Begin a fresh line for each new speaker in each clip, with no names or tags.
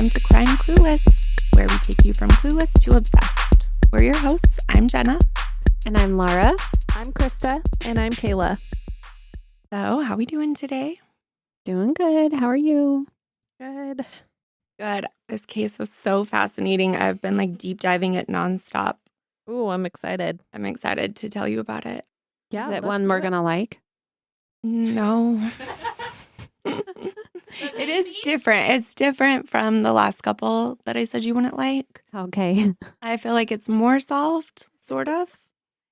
welcome to Crime Clueless, where we take you from clueless to obsessed. We're your hosts. I'm Jenna.
And I'm Laura.
I'm Krista.
And I'm Kayla.
So, how we doing today?
Doing good. How are you?
Good.
Good. This case was so fascinating. I've been deep diving it nonstop.
Ooh, I'm excited.
I'm excited to tell you about it.
Is it one we're going to like?
No. It is different. It's different from the last couple that I said you wouldn't like.
Okay.
I feel like it's more solved, sort of.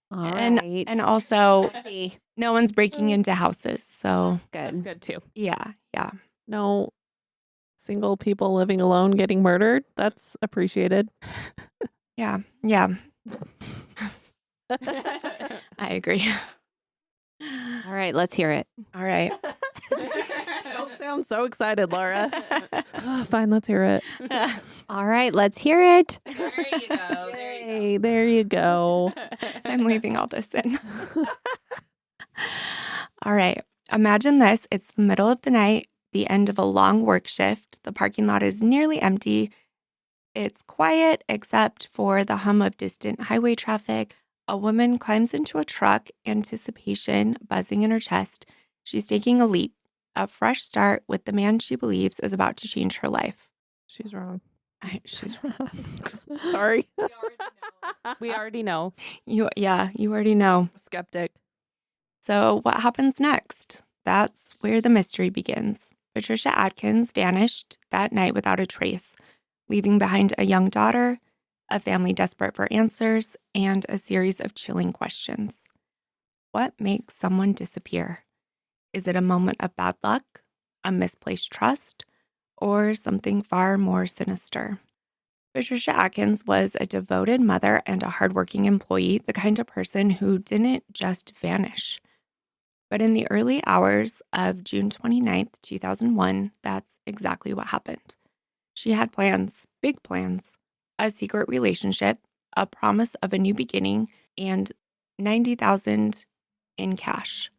All
and
right.
and also
See.
no one's breaking into houses. So
Good.
That's good too.
yeah.
No single people living alone getting murdered. That's appreciated.
Yeah. I agree.
All right. Let's hear it.
All right.
Don't sound so excited, Laura. Fine, let's hear it.
All right. Let's hear it.
There you go.
Hey, there you go.
I'm leaving all this in. All right. Imagine this. It's the middle of the night, the end of a long work shift. The parking lot is nearly empty. It's quiet except for the hum of distant highway traffic. A woman climbs into a truck, anticipation buzzing in her chest. She's taking a leap, a fresh start with the man she believes is about to change her life.
She's wrong.
She's wrong.
Sorry.
We already know.
You already know.
Skeptic.
So what happens next? That's where the mystery begins. Patricia Adkins vanished that night without a trace, leaving behind a young daughter, a family desperate for answers, and a series of chilling questions. What makes someone disappear? Is it a moment of bad luck, a misplaced trust, or something far more sinister? Patricia Adkins was a devoted mother and a hardworking employee, the kind of person who didn't just vanish. But in the early hours of June 29th, 2001, that's exactly what happened. She had plans, big plans, a secret relationship, a promise of a new beginning, and $90,000 in cash.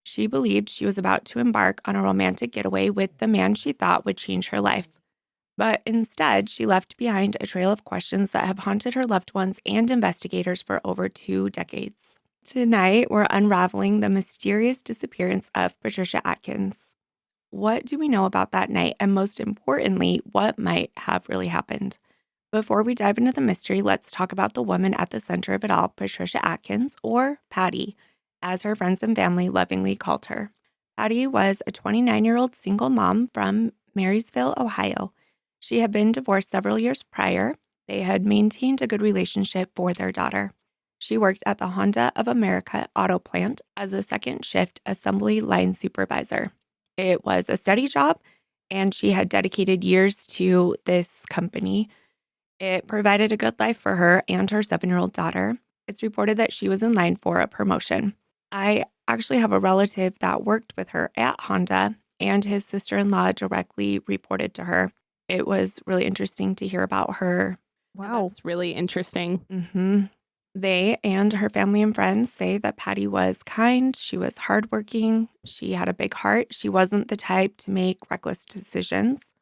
She believed she was about to embark on a romantic getaway with the man she thought would change her life. But instead, she left behind a trail of questions that have haunted her loved ones and investigators for over 2 decades. Tonight, we're unraveling the mysterious disappearance of Patricia Adkins. What do we know about that night? And most importantly, what might have really happened? Before we dive into the mystery, let's talk about the woman at the center of it all, Patricia Adkins, or Patti, as her friends and family lovingly called her. Patti was a 29-year-old single mom from Marysville, Ohio. She had been divorced several years prior. They had maintained a good relationship for their daughter. She worked at the Honda of America auto plant as a second shift assembly line supervisor. It was a steady job, and she had dedicated years to this company. It provided a good life for her and her 7-year-old daughter. It's reported that she was in line for a promotion. I actually have a relative that worked with her at Honda, and his sister-in-law directly reported to her. It was really interesting to hear about her.
Wow. That's really interesting.
Mm-hmm. They and her family and friends say that Patti was kind. She was hardworking. She had a big heart. She wasn't the type to make reckless decisions.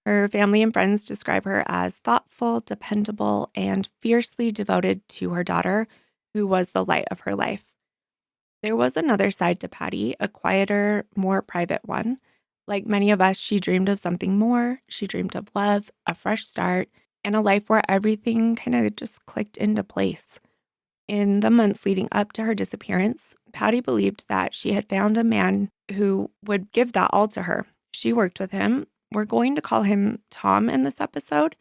Her family and friends describe her as thoughtful, dependable, and fiercely devoted to her daughter, who was the light of her life. There was another side to Patti, a quieter, more private one. Like many of us, she dreamed of something more. She dreamed of love, a fresh start, and a life where everything kind of just clicked into place. In the months leading up to her disappearance, Patti believed that she had found a man who would give that all to her. She worked with him. We're going to call him Tom in this episode.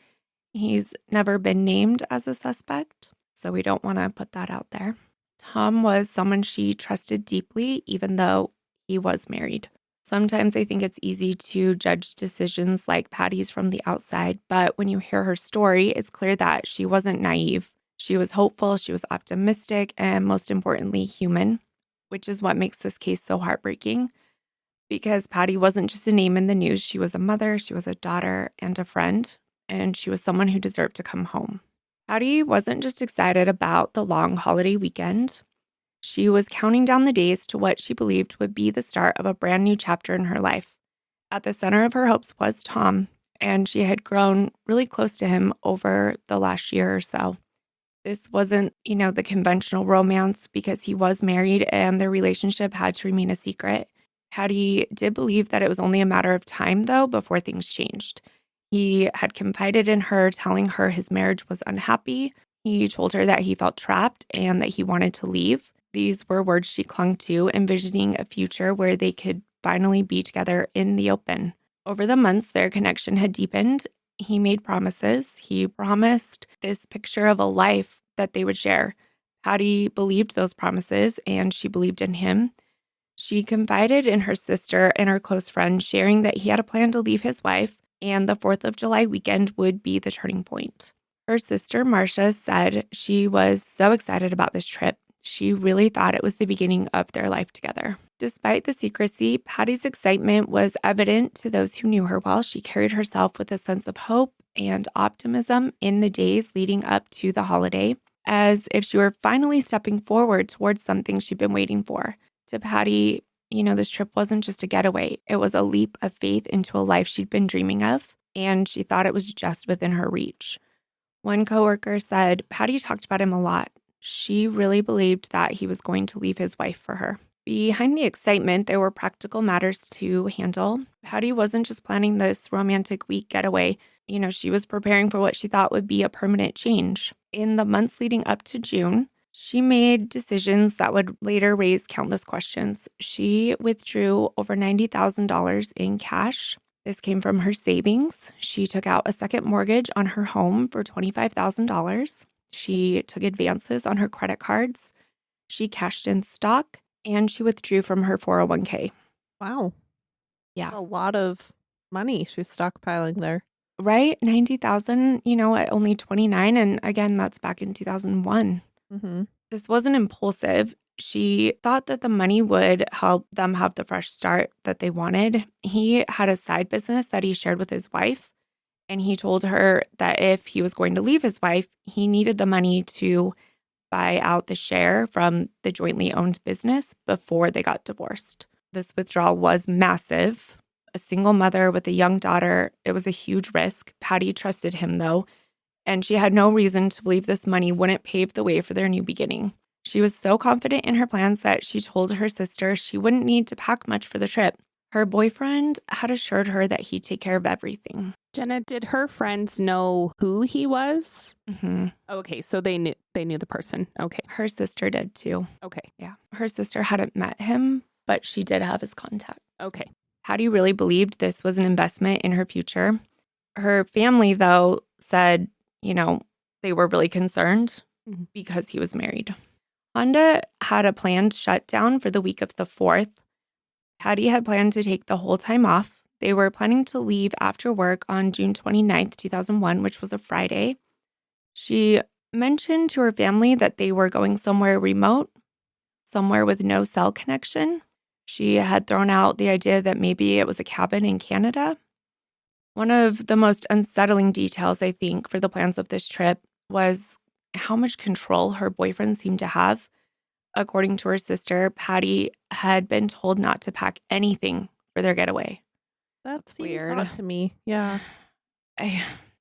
He's never been named as a suspect, so we don't want to put that out there. Tom was someone she trusted deeply, even though he was married. Sometimes I think it's easy to judge decisions like Patti's from the outside, but when you hear her story, it's clear that she wasn't naive. She was hopeful, she was optimistic, and most importantly, human, which is what makes this case so heartbreaking. Because Patti wasn't just a name in the news, she was a mother, she was a daughter, and a friend, and she was someone who deserved to come home. Patti wasn't just excited about the long holiday weekend. She was counting down the days to what she believed would be the start of a brand new chapter in her life. At the center of her hopes was Tom, and she had grown really close to him over the last year or so. This wasn't, the conventional romance because he was married and their relationship had to remain a secret. Patti did believe that it was only a matter of time, though, before things changed. He had confided in her, telling her his marriage was unhappy. He told her that he felt trapped and that he wanted to leave. These were words she clung to, envisioning a future where they could finally be together in the open. Over the months, their connection had deepened. He made promises. He promised this picture of a life that they would share. Patti believed those promises, and she believed in him. She confided in her sister and her close friend, sharing that he had a plan to leave his wife, and the 4th of July weekend would be the turning point. Her sister, Marcia, said she was so excited about this trip. She really thought it was the beginning of their life together. Despite the secrecy, Patti's excitement was evident to those who knew her well. She carried herself with a sense of hope and optimism in the days leading up to the holiday, as if she were finally stepping forward towards something she'd been waiting for. To Patti, this trip wasn't just a getaway. It was a leap of faith into a life she'd been dreaming of, and she thought it was just within her reach. One coworker said Patti talked about him a lot. She really believed that he was going to leave his wife for her. Behind the excitement, there were practical matters to handle. Patti wasn't just planning this romantic week getaway. She was preparing for what she thought would be a permanent change. In the months leading up to June, she made decisions that would later raise countless questions. She withdrew over $90,000 in cash. This came from her savings. She took out a second mortgage on her home for $25,000. She took advances on her credit cards. She cashed in stock, and she withdrew from her 401k.
Wow.
Yeah.
A lot of money she's stockpiling there.
Right? $90,000, at only 29. And again, that's back in 2001.
Mm-hmm.
This wasn't impulsive. She thought that the money would help them have the fresh start that they wanted. He had a side business that he shared with his wife, and he told her that if he was going to leave his wife, he needed the money to buy out the share from the jointly owned business before they got divorced. This withdrawal was massive. A single mother with a young daughter, it was a huge risk. Patti trusted him, though, and she had no reason to believe this money wouldn't pave the way for their new beginning. She was so confident in her plans that she told her sister she wouldn't need to pack much for the trip. Her boyfriend had assured her that he'd take care of everything.
Jenna, did her friends know who he was?
Mm-hmm.
Okay, so they knew the person. Okay.
Her sister did too.
Okay.
Yeah. Her sister hadn't met him, but she did have his contact.
Okay.
Patti really believed this was an investment in her future. Her family, though, said, they were really concerned because he was married. Honda had a planned shutdown for the week of the 4th. Patti had planned to take the whole time off. They were planning to leave after work on June 29th, 2001, which was a Friday. She mentioned to her family that they were going somewhere remote, somewhere with no cell connection. She had thrown out the idea that maybe it was a cabin in Canada. One of the most unsettling details, I think, for the plans of this trip was how much control her boyfriend seemed to have. According to her sister, Patti had been told not to pack anything for their getaway.
That's
weird.
odd to me. Yeah.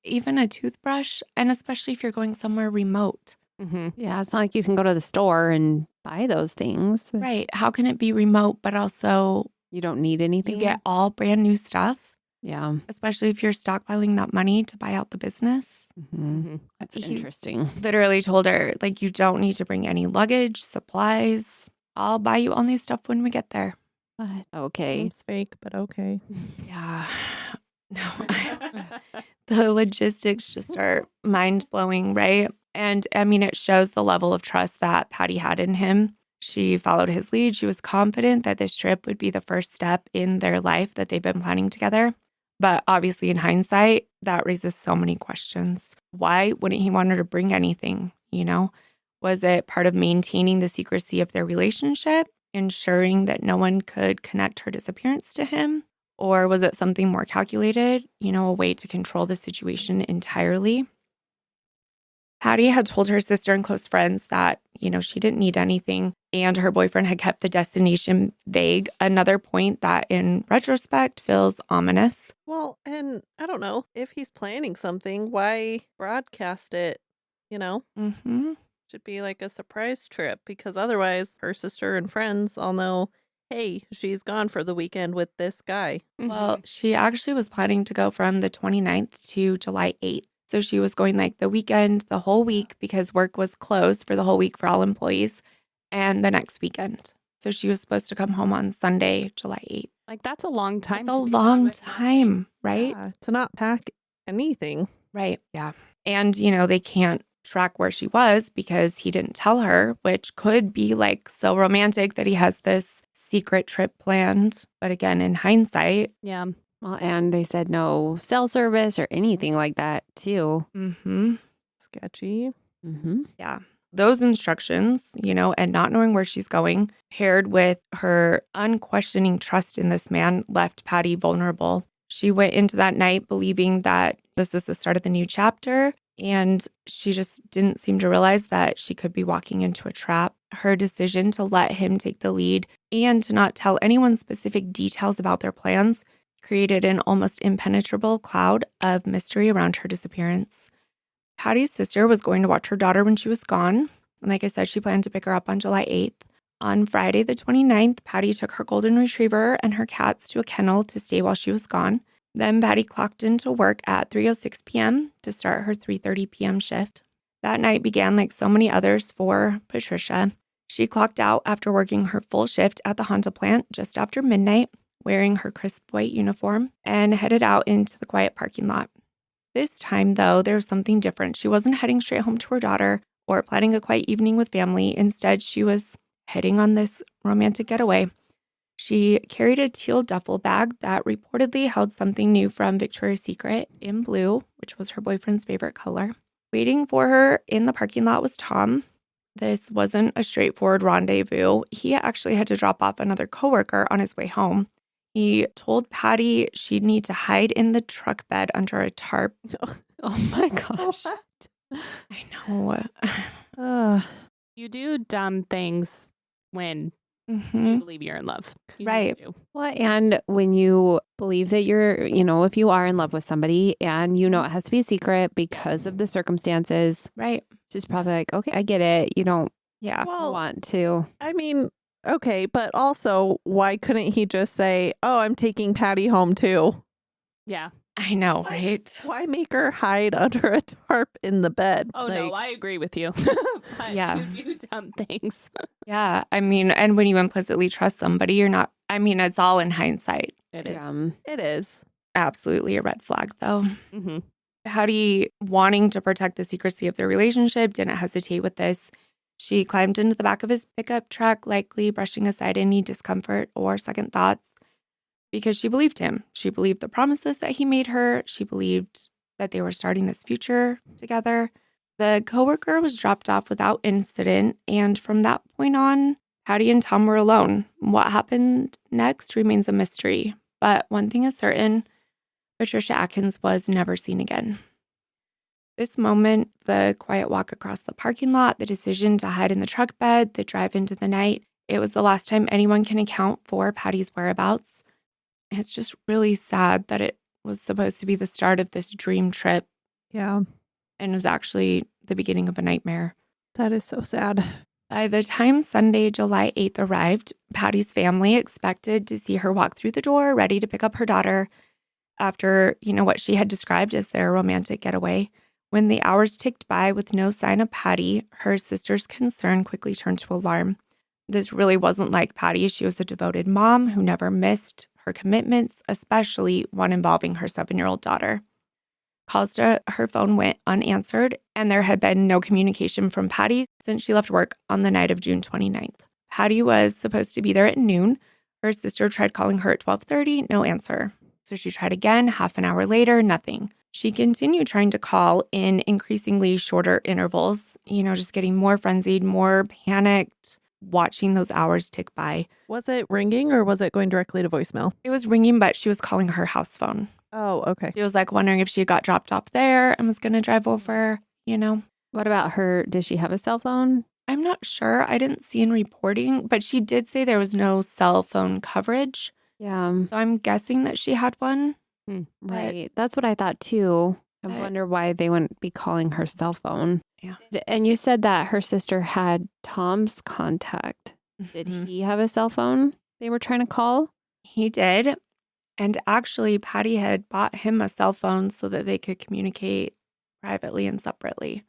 Even a toothbrush, and especially if you're going somewhere remote.
Mm-hmm.
Yeah, it's not like you can go to the store and buy those things.
Right. How can it be remote, but also
You don't need anything.
you get all brand new stuff,
Yeah.
especially if you're stockpiling that money to buy out the business?
Mm-hmm. That's
He-
interesting.
Literally told her, you don't need to bring any luggage, supplies. I'll buy you all new stuff when we get there.
But okay.
Seems fake, but okay.
Yeah. No. The logistics just are mind-blowing, right? And it shows the level of trust that Patti had in him. She followed his lead. She was confident that this trip would be the first step in their life that they've been planning together. But obviously, in hindsight, that raises so many questions. Why wouldn't he want her to bring anything? Was it part of maintaining the secrecy of their relationship, ensuring that no one could connect her disappearance to him? Or was it something more calculated, a way to control the situation entirely? Patti had told her sister and close friends that, she didn't need anything, and her boyfriend had kept the destination vague. Another point that, in retrospect, feels ominous.
Well, and I don't know, if he's planning something, why broadcast it,
Mm-hmm.
Should be like a surprise trip, because otherwise her sister and friends all know, hey, she's gone for the weekend with this guy.
Well, she actually was planning to go from the 29th to July 8th. So she was going like the weekend, the whole week, because work was closed for the whole week for all employees, and the next weekend. So she was supposed to come home on Sunday, July 8th.
Like, that's a long time.
It's a
to be gone
long
with
time, right?
Yeah, to not pack anything.
Right. Yeah. And, they can't track where she was because he didn't tell her, which could be like so romantic that he has this secret trip planned. But again, in hindsight.
Yeah.
Well, and they said no cell service or anything like that, too.
Mm-hmm.
Sketchy.
Mm-hmm.
Yeah. Those instructions, and not knowing where she's going, paired with her unquestioning trust in this man, left Patti vulnerable. She went into that night believing that this is the start of the new chapter, and she just didn't seem to realize that she could be walking into a trap. Her decision to let him take the lead and to not tell anyone specific details about their plans created an almost impenetrable cloud of mystery around her disappearance. Patti's sister was going to watch her daughter when she was gone. And like I said, she planned to pick her up on July 8th. On Friday the 29th, Patti took her golden retriever and her cats to a kennel to stay while she was gone. Then Patti clocked into work at 3:06 p.m. to start her 3:30 p.m. shift. That night began like so many others for Patricia. She clocked out after working her full shift at the Honda plant just after midnight, wearing her crisp white uniform, and headed out into the quiet parking lot. This time, though, there was something different. She wasn't heading straight home to her daughter or planning a quiet evening with family. Instead, she was heading on this romantic getaway. She carried a teal duffel bag that reportedly held something new from Victoria's Secret in blue, which was her boyfriend's favorite color. Waiting for her in the parking lot was Tom. This wasn't a straightforward rendezvous. He actually had to drop off another coworker on his way home. He told Patti she'd need to hide in the truck bed under a tarp.
Oh my gosh.
I know.
You do dumb things when
Mm-hmm.
you believe you're in love. You
Right.
just do.
Well, and when you believe that you're, if you are in love with somebody and it has to be a secret because of the circumstances,
Right.
she's probably like, okay, I get it. You don't
Yeah.
want to.
I mean, okay, but also, why couldn't he just say, oh, I'm taking Patti home too?
Yeah.
I know, right?
Why make her hide under a tarp in the bed?
Oh, no, I agree with you. But
Yeah.
you do dumb things.
Yeah. I mean, and when you implicitly trust somebody, you're not, it's all in hindsight.
It is.
It is.
Absolutely a red flag, though.
Mm-hmm.
Patty, wanting to protect the secrecy of their relationship, didn't hesitate with this. She climbed into the back of his pickup truck, likely brushing aside any discomfort or second thoughts, because she believed him. She believed the promises that he made her. She believed that they were starting this future together. The coworker was dropped off without incident, and from that point on, Patti and Tom were alone. What happened next remains a mystery, but one thing is certain: Patricia Adkins was never seen again. This moment, the quiet walk across the parking lot, the decision to hide in the truck bed, the drive into the night, it was the last time anyone can account for Patti's whereabouts. It's just really sad that it was supposed to be the start of this dream trip
Yeah,
and was actually the beginning of a nightmare.
that is so sad.
By the time Sunday, July 8th arrived, Patti's family expected to see her walk through the door, ready to pick up her daughter after, what she had described as their romantic getaway. When the hours ticked by with no sign of Patti, her sister's concern quickly turned to alarm. This really wasn't like Patti. She was a devoted mom who never missed her commitments, especially one involving her 7-year-old daughter. Calls to her phone went unanswered, and there had been no communication from Patti since she left work on the night of June 29th. Patti was supposed to be there at noon. Her sister tried calling her at 12:30, no answer. So she tried again, half an hour later, nothing. She continued trying to call in increasingly shorter intervals, just getting more frenzied, more panicked, watching those hours tick by.
Was it ringing or was it going directly to voicemail?
It was ringing, but she was calling her house phone.
Oh, okay.
She was like wondering if she got dropped off there and was going to drive over,
What about her? Does she have a cell phone?
I'm not sure. I didn't see in reporting, but she did say there was no cell phone coverage.
Yeah.
So I'm guessing that she had one.
Right. That's what I thought too. I
but-
wonder why they wouldn't be calling her cell phone.
Yeah.
And you said that her sister had Tom's contact. Did
Mhm.
he have a cell phone they were trying to call?
He did. And actually, Patti had bought him a cell phone so that they could communicate privately and separately.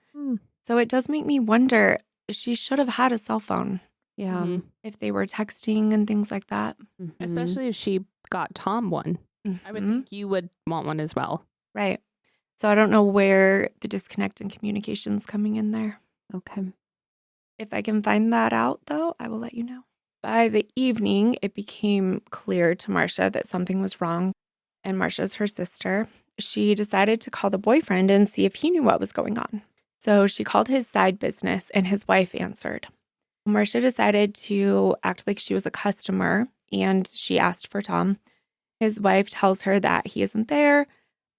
So it does make me wonder, she should have had a cell phone
Yeah.
Mhm.
if they were texting and things like that.
Mhm.
Especially if she got Tom one. I would
Mhm.
think you would want one as well.
Right. So I don't know where the disconnect in communication's coming in there.
Okay.
If I can find that out, though, I will let you know. By the evening, it became clear to Marcia that something was wrong. And Marcia's her sister. She decided to call the boyfriend and see if he knew what was going on. So she called his side business and his wife answered. Marcia decided to act like she was a customer and she asked for Tom. His wife tells her that he isn't there,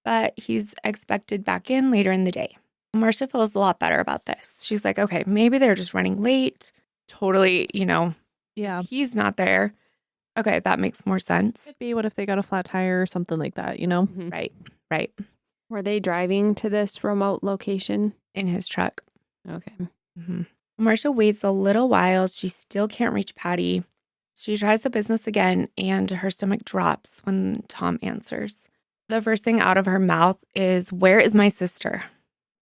but he's expected back in later in the day. Marcia feels a lot better about this. She's like, okay, maybe they're just running late. Totally,
Yeah.
he's not there. Okay, that makes more sense.
Could be, what if they got a flat tire or something like that, you know?
Mhm.
Right.
Were they driving to this remote location?
In his truck.
Okay.
Mm-hmm. Marcia waits a little while. She still can't reach Patti. She tries the business again, and her stomach drops when Tom answers. The first thing out of her mouth is, "Where is my sister?"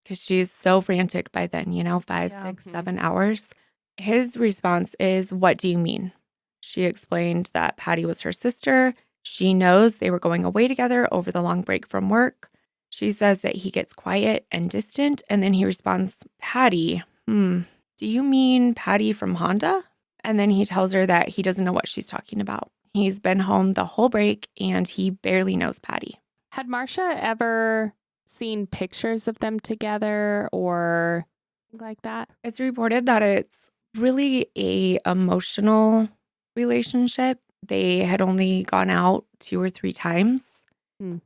Because she's so frantic by then, 5,
Yeah.
6, 7 hours. His response is, "What do you mean?" She explained that Patti was her sister. She knows they were going away together over the long break from work. She says that he gets quiet and distant, and then he responds, "Patti, do you mean Patti from Honda?" And then he tells her that he doesn't know what she's talking about. He's been home the whole break, and he barely knows Patti.
Had Marcia ever seen pictures of them together or like that?
It's reported that it's really a emotional relationship. They had only gone out 2 or 3 times.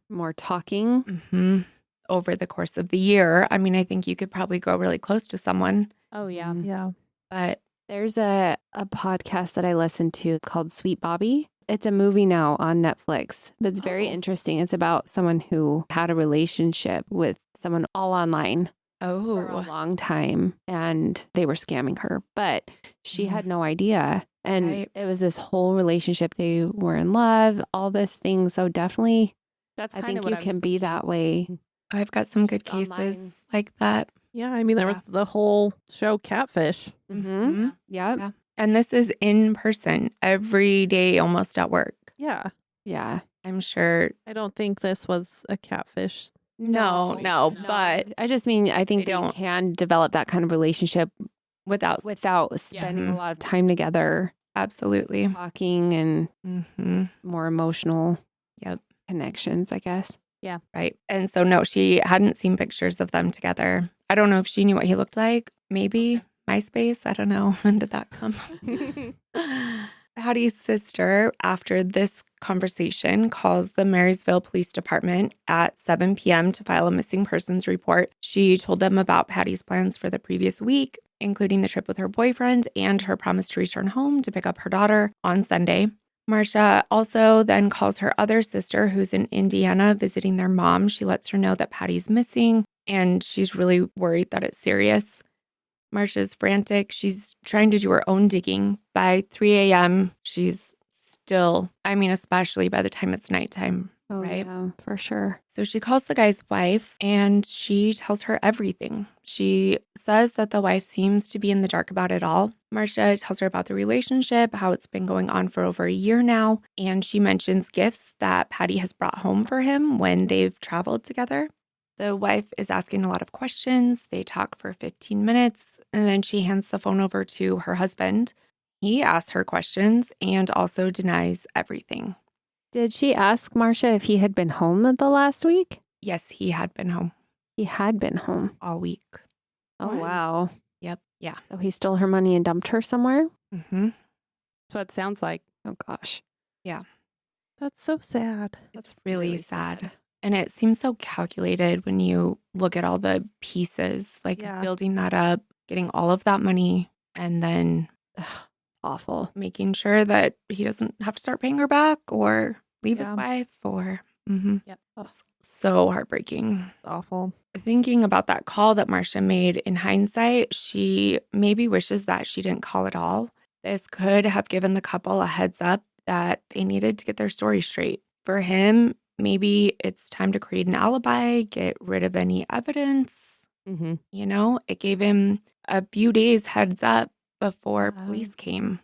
More talking.
Over the course of the year. I mean, I think you could probably grow really close to someone,
Oh, yeah.
Yeah.
but
There's a podcast that I listened to called Sweet Bobby. It's a movie now on Netflix, but it's very interesting. It's about someone who had a relationship with someone all online for a long time, and they were scamming her, but she had no idea. And
Right.
it was this whole relationship. They were in love, all this thing. So definitely,
That's
I
kind
think
of what
you
I was
can be that way.
I've got some good
Just online.
cases like that.
Yeah. I mean, there was the whole show Catfish.
Mm-hmm. Yep.
Yeah. And this is in person every day, almost at work.
Yeah.
Yeah.
I'm sure.
I don't think this was a catfish.
No, but
I just mean, I think
They
they
don't-
can develop that kind of relationship
without
without spending
Mhm.
a lot of time together,
absolutely.
talking and
Mm-hmm.
more emotional
Yep.
connections, I guess.
Right. And so, no, she hadn't seen pictures of them together. I don't know if she knew what he looked like. Maybe MySpace. I don't know. When did that come? Patti's sister, after this conversation, calls the Marysville Police Department at 7 p.m. to file a missing persons report. She told them about Patti's plans for the previous week, including the trip with her boyfriend and her promise to return home to pick up her daughter on Sunday. Marcia also then calls her other sister, who's in Indiana, visiting their mom. She lets her know that Patti's missing, and she's really worried that it's serious. Marcia's frantic. She's trying to do her own digging. By 3 a.m., she's still, especially by the time it's nighttime,
Oh,
right?
yeah, for sure.
So she calls the guy's wife and she tells her everything. She says that the wife seems to be in the dark about it all. Marcia tells her about the relationship, how it's been going on for over a year now, and she mentions gifts that Patti has brought home for him when they've traveled together. The wife is asking a lot of questions. They talk for 15 minutes, and then she hands the phone over to her husband. He asks her questions and also denies everything.
Did she ask Marcia if he had been home the last week?
Yes, he had been home
He had been home.
all week.
Oh,
What?
wow.
Yep. Yeah.
So he stole her money and dumped her somewhere?
Mm-hmm.
That's what it sounds like.
Oh, gosh.
That's so sad.
It's really sad. And it seems so calculated when you look at all the pieces, like
Yeah.
building that up, getting all of that money, and then
Awful.
making sure that he doesn't have to start paying her back or leave his
Yeah.
wife or
Yep.
so heartbreaking.
Awful.
Thinking about that call that Marcia made in hindsight, she maybe wishes that she didn't call at all. This could have given the couple a heads up that they needed to get their story straight. For him, maybe it's time to create an alibi, get rid of any evidence.
Mm-hmm.
You know, it gave him a few days heads up before
Wow.
police came.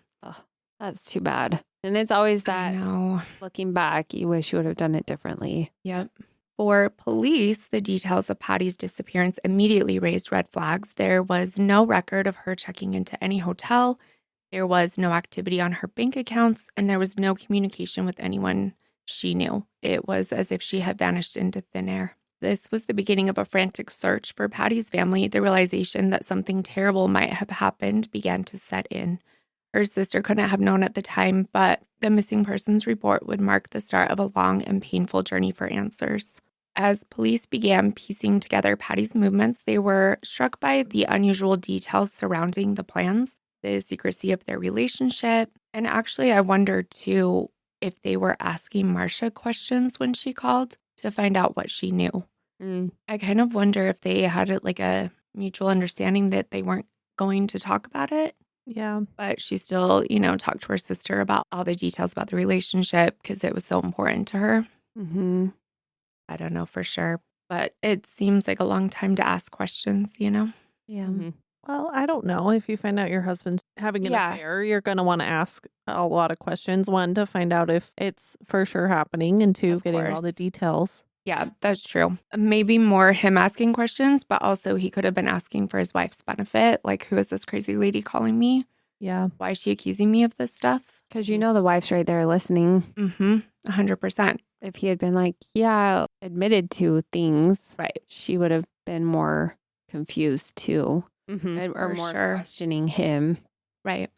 That's too bad. And it's always
I
that
know.
looking back, you wish you would have done it differently.
Yep. For police, the details of Patti's disappearance immediately raised red flags. There was no record of her checking into any hotel. There was no activity on her bank accounts, and there was no communication with anyone she knew. It was as if she had vanished into thin air. This was the beginning of a frantic search for Patti's family. The realization that something terrible might have happened began to set in. Her sister couldn't have known at the time, but the missing persons report would mark the start of a long and painful journey for answers. As police began piecing together Patti's movements, they were struck by the unusual details surrounding the plans, the secrecy of their relationship, and actually I wondered too if they were asking Marcia questions when she called to find out what she knew. I kind of wonder if they had a mutual understanding that they weren't going to talk about it.
Yeah.
But she still, talked to her sister about all the details about the relationship because it was so important to her.
Mm-hmm.
I don't know for sure, but it seems like a long time to ask questions,
Yeah.
Mm-hmm.
Well, I don't know. If you find out your husband's having an
Yeah.
affair, you're going to want to ask a lot of questions. One, to find out if it's for sure happening, and two,
Of
getting all the
course.
details.
Yeah, that's true. Maybe more him asking questions, but also he could have been asking for his wife's benefit. Like, who is this crazy lady calling me?
Yeah.
Why is she accusing me of this stuff?
Because you know the wife's right there listening.
100%.
If he had been like, yeah, admitted to things,
Right.
she would have been more confused too.
Mm-hmm.
Or
For
more
sure.
questioning him.
Right.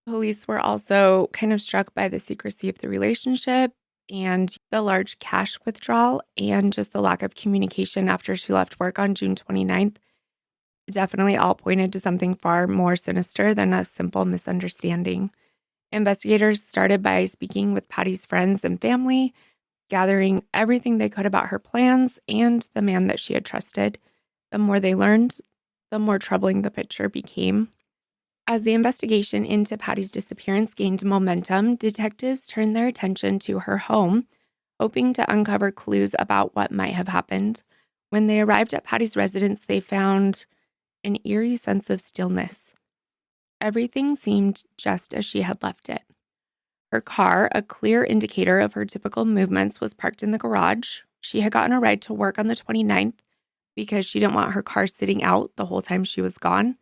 Police were also kind of struck by the secrecy of the relationship and the large cash withdrawal and just the lack of communication after she left work on June 29th. Definitely all pointed to something far more sinister than a simple misunderstanding. Investigators started by speaking with Patti's friends and family, gathering everything they could about her plans and the man that she had trusted. The more they learned, the more troubling the picture became. As the investigation into Patti's disappearance gained momentum, detectives turned their attention to her home, hoping to uncover clues about what might have happened. When they arrived at Patti's residence, they found an eerie sense of stillness. Everything seemed just as she had left it. Her car, a clear indicator of her typical movements, was parked in the garage. She had gotten a ride to work on the 29th because she didn't want her car sitting out the whole time she was gone,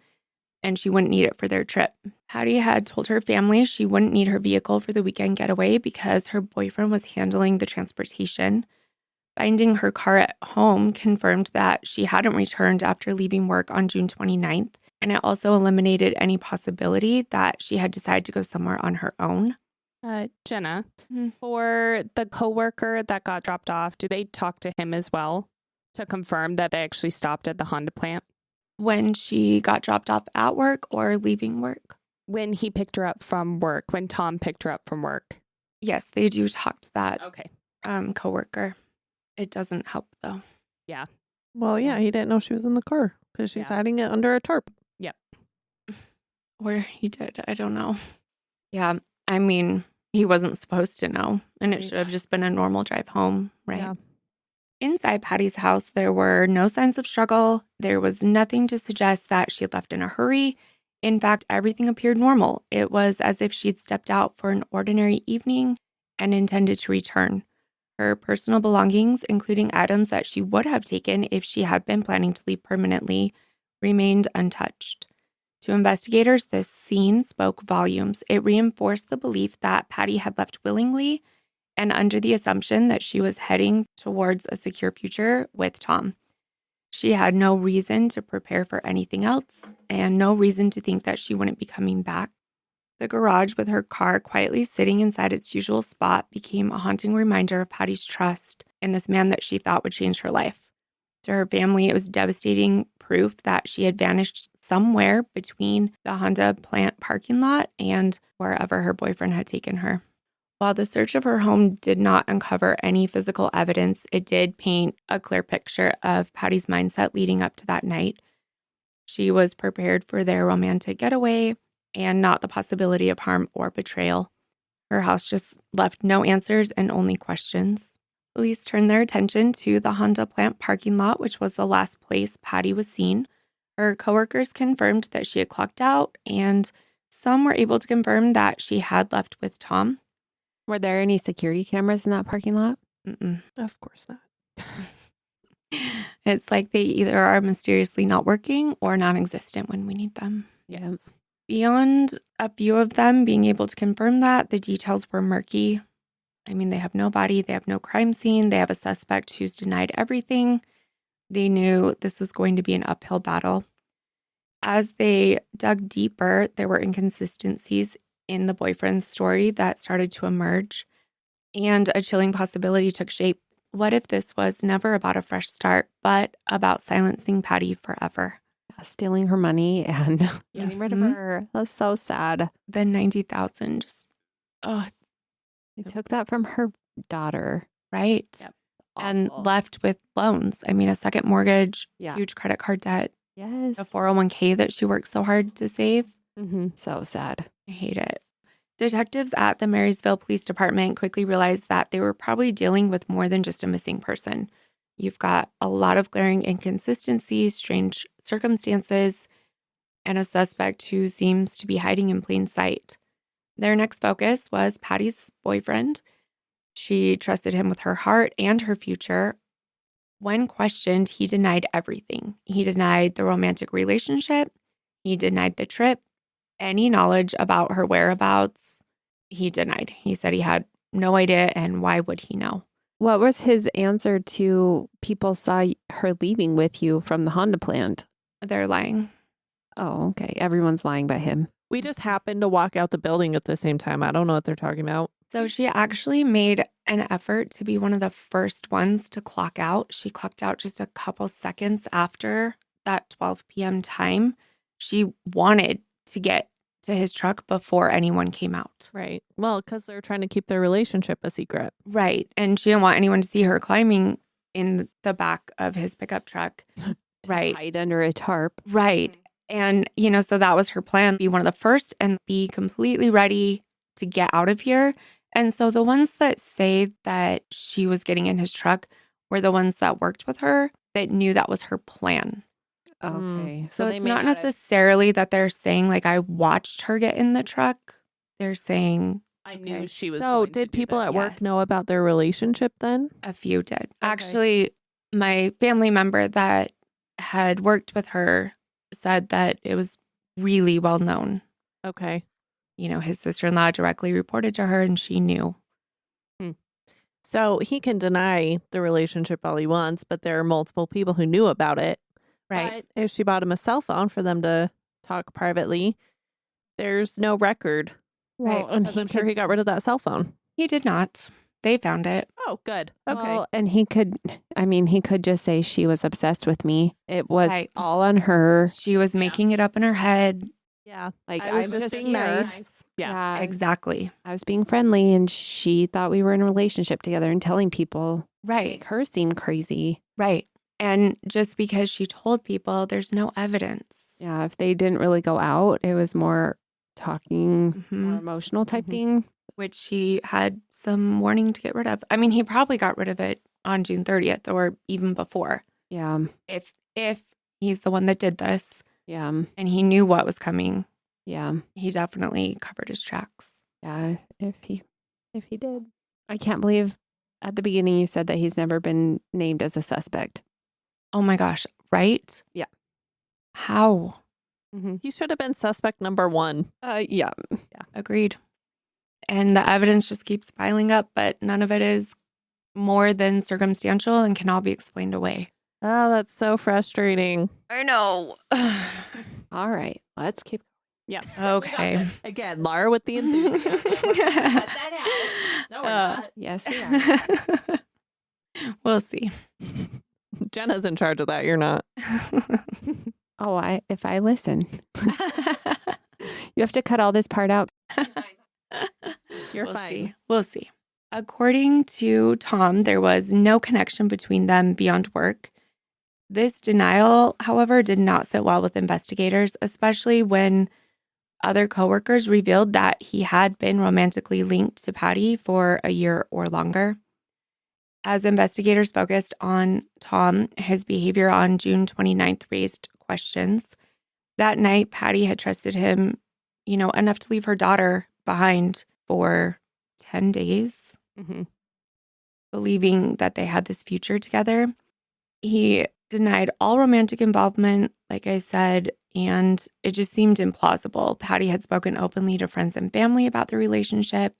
and she wouldn't need it for their trip. Patti had told her family she wouldn't need her vehicle for the weekend getaway because her boyfriend was handling the transportation. Finding her car at home confirmed that she hadn't returned after leaving work on June 29th, and it also eliminated any possibility that she had decided to go somewhere on her own.
Jenna,
Mhm.
for the coworker that got dropped off, do they talk to him as well to confirm that they actually stopped at the Honda plant?
When she got dropped off at work or leaving work?
When he picked her up from work, when Tom picked her up from work.
Yes, they do talk to that
Okay.
coworker. It doesn't help though.
Well, yeah, he didn't know she was in the car because she's
Yeah.
hiding it under a tarp.
Or he did. I don't know. Yeah. I mean, he wasn't supposed to know, and it
Right.
should have just been a normal drive home, right?
Yeah.
Inside Patti's house, there were no signs of struggle. There was nothing to suggest that she had left in a hurry. In fact, everything appeared normal. It was as if she'd stepped out for an ordinary evening and intended to return. Her personal belongings, including items that she would have taken if she had been planning to leave permanently, remained untouched. To investigators, this scene spoke volumes. It reinforced the belief that Patti had left willingly and under the assumption that she was heading towards a secure future with Tom. She had no reason to prepare for anything else and no reason to think that she wouldn't be coming back. The garage with her car quietly sitting inside its usual spot became a haunting reminder of Patti's trust in this man that she thought would change her life. To her family, it was devastating proof that she had vanished somewhere between the Honda plant parking lot and wherever her boyfriend had taken her. While the search of her home did not uncover any physical evidence, it did paint a clear picture of Patti's mindset leading up to that night. She was prepared for their romantic getaway and not the possibility of harm or betrayal. Her house just left no answers and only questions. Police turned their attention to the Honda plant parking lot, which was the last place Patti was seen. Her coworkers confirmed that she had clocked out, and some were able to confirm that she had left with Tom.
Were there any security cameras in that parking lot?
Mm-mm.
Of course not.
It's like they either are mysteriously not working or non-existent when we need them.
Yes.
Beyond a few of them being able to confirm that, the details were murky. I mean, they have no body, they have no crime scene, they have a suspect who's denied everything. They knew this was going to be an uphill battle. As they dug deeper, there were inconsistencies in the boyfriend's story that started to emerge, and a chilling possibility took shape. What if this was never about a fresh start, but about silencing Patti forever?
Stealing her money and getting rid of
Mhm.
her. That's so sad.
The 90,000 just, oh,
They took that from her daughter.
right.
Yep.
And
Awful.
left with loans. I mean, a second mortgage,
Yeah.
huge credit card debt,
Yes.
a 401k that she worked so hard to save.
So sad.
I hate it. Detectives at the Marysville Police Department quickly realized that they were probably dealing with more than just a missing person. You've got a lot of glaring inconsistencies, strange circumstances, and a suspect who seems to be hiding in plain sight. Their next focus was Patti's boyfriend. She trusted him with her heart and her future. When questioned, he denied everything. He denied the romantic relationship. He denied the trip. Any knowledge about her whereabouts, he denied. He said he had no idea, and why would he know?
What was his answer to people saw her leaving with you from the Honda plant?
They're lying.
Oh, okay. Everyone's lying but him.
We just happened to walk out the building at the same time. I don't know what they're talking about.
So she actually made an effort to be one of the first ones to clock out. She clocked out just a couple seconds after that 12 p.m. time. She wanted to get to his truck before anyone came out.
Right. Well, because they're trying to keep their relationship a secret.
Right. And she didn't want anyone to see her climbing in the back of his pickup truck. Right.
Hide under a tarp.
Right. And, so that was her plan, be one of the first and be completely ready to get out of here. And so the ones that say that she was getting in his truck were the ones that worked with her that knew that was her plan.
Okay.
So
they
it's
may
not
have-
necessarily that they're saying, like, I watched her get in the truck. They're saying
I
Okay.
knew she was.
So
So,
did
did people
this.
at work
Yes.
know about their relationship then?
a few did. Actually, my family member that had worked with her said that it was really well known.
Okay.
His sister-in-law directly reported to her and she knew.
So he can deny the relationship all he wants, but there are multiple people who knew about it.
Right.
But if she bought him a cell phone for them to talk privately, there's no record.
Well, and
Because I'm sure he got rid of that cell phone.
He did not. They found it.
Oh, good. Okay.
Well, and he could just say she was obsessed with me. It was
Right.
all on her.
She was making it up in her head.
Yeah.
Like,
I was
I'm
just
just
being
here.
nice. Yeah.
Yeah,
Exactly.
I was being friendly and she thought we were in a relationship together and telling people
Right.
make her seem crazy.
Right. And just because she told people, there's no evidence.
Yeah, if they didn't really go out, it was more talking,
Mhm.
more emotional type
Mhm.
thing.
Which he had some warning to get rid of. I mean, he probably got rid of it on June 30th or even before.
Yeah.
If he's the one that did this
Yeah.
and he knew what was coming,
Yeah.
he definitely covered his tracks.
Yeah. If he did. I can't believe at the beginning you said that he's never been named as a suspect.
Oh my gosh, right?
Yeah.
How?
He should have been suspect number one.
Yeah.
Agreed. And the evidence just keeps piling up, but none of it is more than circumstantial and can all be explained away.
Oh, that's so frustrating.
I know.
All right. Let's keep.
Yeah.
Okay.
Again, Laura with the enthusiasm.
Cut that out.
No, we're not.
Yes, we are.
We'll see.
Jenna's in charge of that. You're not.
Oh, if I listen. You have to cut all this part out.
You're
We'll
fine.
see. We'll see. According to Tom, there was no connection between them beyond work. This denial, however, did not sit well with investigators, especially when other coworkers revealed that he had been romantically linked to Patti for a year or longer. As investigators focused on Tom, his behavior on June 29th raised questions. That night, Patti had trusted him, enough to leave her daughter behind for 10 days, believing that they had this future together. He denied all romantic involvement, like I said, and it just seemed implausible. Patti had spoken openly to friends and family about the relationship,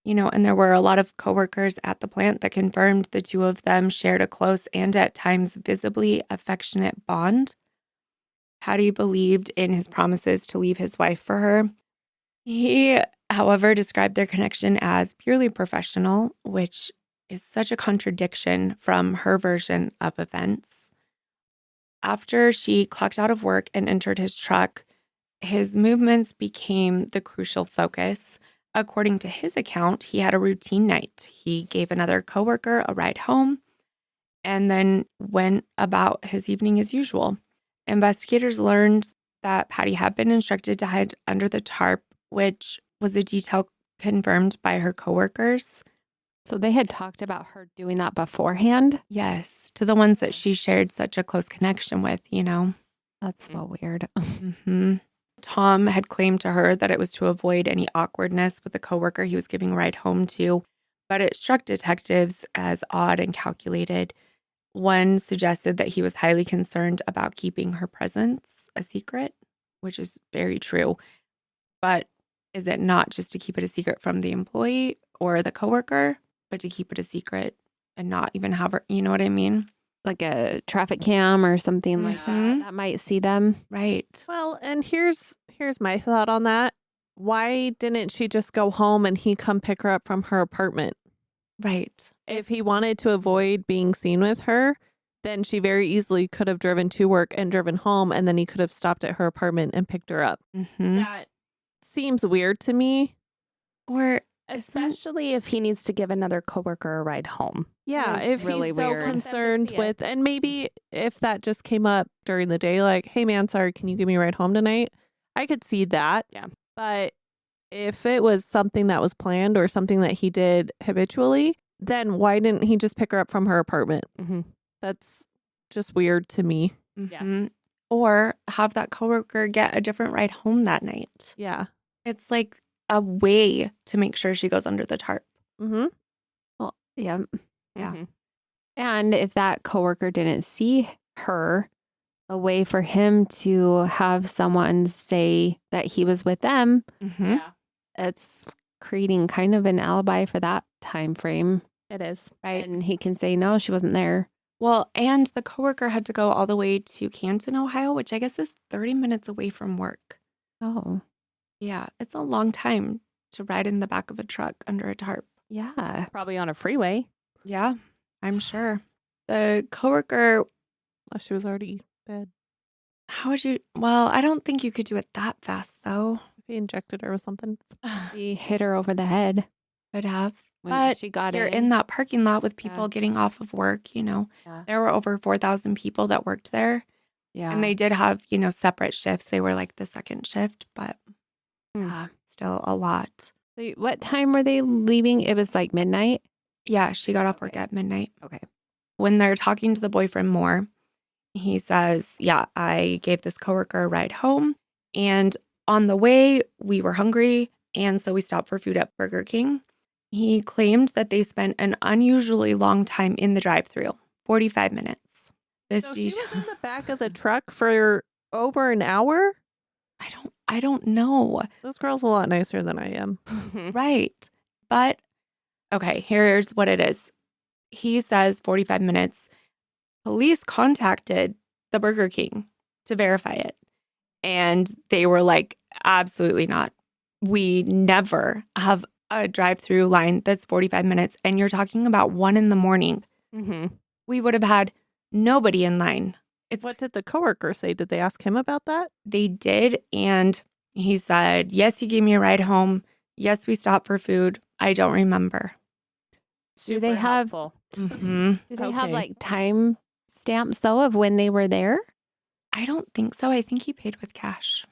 and there were a lot of coworkers at the plant that confirmed the two of them shared a close and at times visibly affectionate bond. Patti believed in his promises to leave his wife for her. He, however, described their connection as purely professional, which is such a contradiction from her version of events. After she clocked out of work and entered his truck, his movements became the crucial focus. According to his account, he had a routine night. He gave another coworker a ride home and then went about his evening as usual. Investigators learned that Patti had been instructed to hide under the tarp, which was a detail confirmed by her coworkers.
So they had talked about her doing that beforehand?
Yes, to the ones that she shared such a close connection with,
That's so weird.
Tom had claimed to her that it was to avoid any awkwardness with the coworker he was giving a ride home to, but it struck detectives as odd and calculated. One suggested that he was highly concerned about keeping her presence a secret, which is very true. But is it not just to keep it a secret from the employee or the coworker, but to keep it a secret and not even have her, you know what I mean?
Like a traffic cam or something like that. That might see them.
Right.
Well, and here's my thought on that. Why didn't she just go home and he come pick her up from her apartment?
Right.
If he wanted to avoid being seen with her, then she very easily could have driven to work and driven home, and then he could have stopped at her apartment and picked her up. That seems weird to me.
Or
especially if he needs to give another coworker a ride home.
Yeah,
That is
if
really
he's
weird.
so concerned with, and maybe if that just came up during the day, like, hey man, sorry, can you give me a ride home tonight? I could see that.
Yeah.
But if it was something that was planned or something that he did habitually, then why didn't he just pick her up from her apartment? That's just weird to me.
Yes.
Or have that coworker get a different ride home that night.
Yeah.
It's like a way to make sure she goes under the tarp.
Mm-hmm.
Well, yeah.
Yeah.
And if that coworker didn't see her, a way for him to have someone say that he was with them, it's creating kind of an alibi for that time frame.
It is.
Right.
And he can say, no, she wasn't there.
Well, and the coworker had to go all the way to Canton, Ohio, which I guess is 30 minutes away from work.
Oh,
Yeah, it's a long time to ride in the back of a truck under a tarp.
yeah.
Probably on a freeway.
Yeah, I'm sure. The coworker,
Unless she was already dead.
how would you? Well, I don't think you could do it that fast, though.
If he injected her with something.
He hit her over the head
Could have.
when
But
she got
you're in that parking lot with people
Yeah.
getting off of work,
Yeah.
There were over 4,000 people that worked there.
Yeah.
And they did have, separate shifts. They were like the second shift, but still a lot.
So what time were they leaving? It was like midnight.
Yeah, she got off work
Okay.
at midnight.
Okay.
When they're talking to the boyfriend more, he says, yeah, I gave this coworker a ride home. And on the way, we were hungry. And so we stopped for food at Burger King. He claimed that they spent an unusually long time in the drive-thru, 45 minutes.
So she was in the back of the truck for over an hour?
I don't know.
This girl's a lot nicer than I am.
Right. But okay, here's what it is. He says 45 minutes. Police contacted the Burger King to verify it. And they were like, Absolutely not. We never have a drive-through line that's 45 minutes, and you're talking about 1 a.m.
Mm-hmm.
We would have had nobody in line.
What did the coworker say? Did they ask him about that?
They did, and he said, yes, he gave me a ride home. Yes, we stopped for food. I don't remember.
Super
they have-
helpful.
Mm-hmm.
Do they have
Okay.
like time stamps though of when they were there?
I don't think so. I think he paid with cash.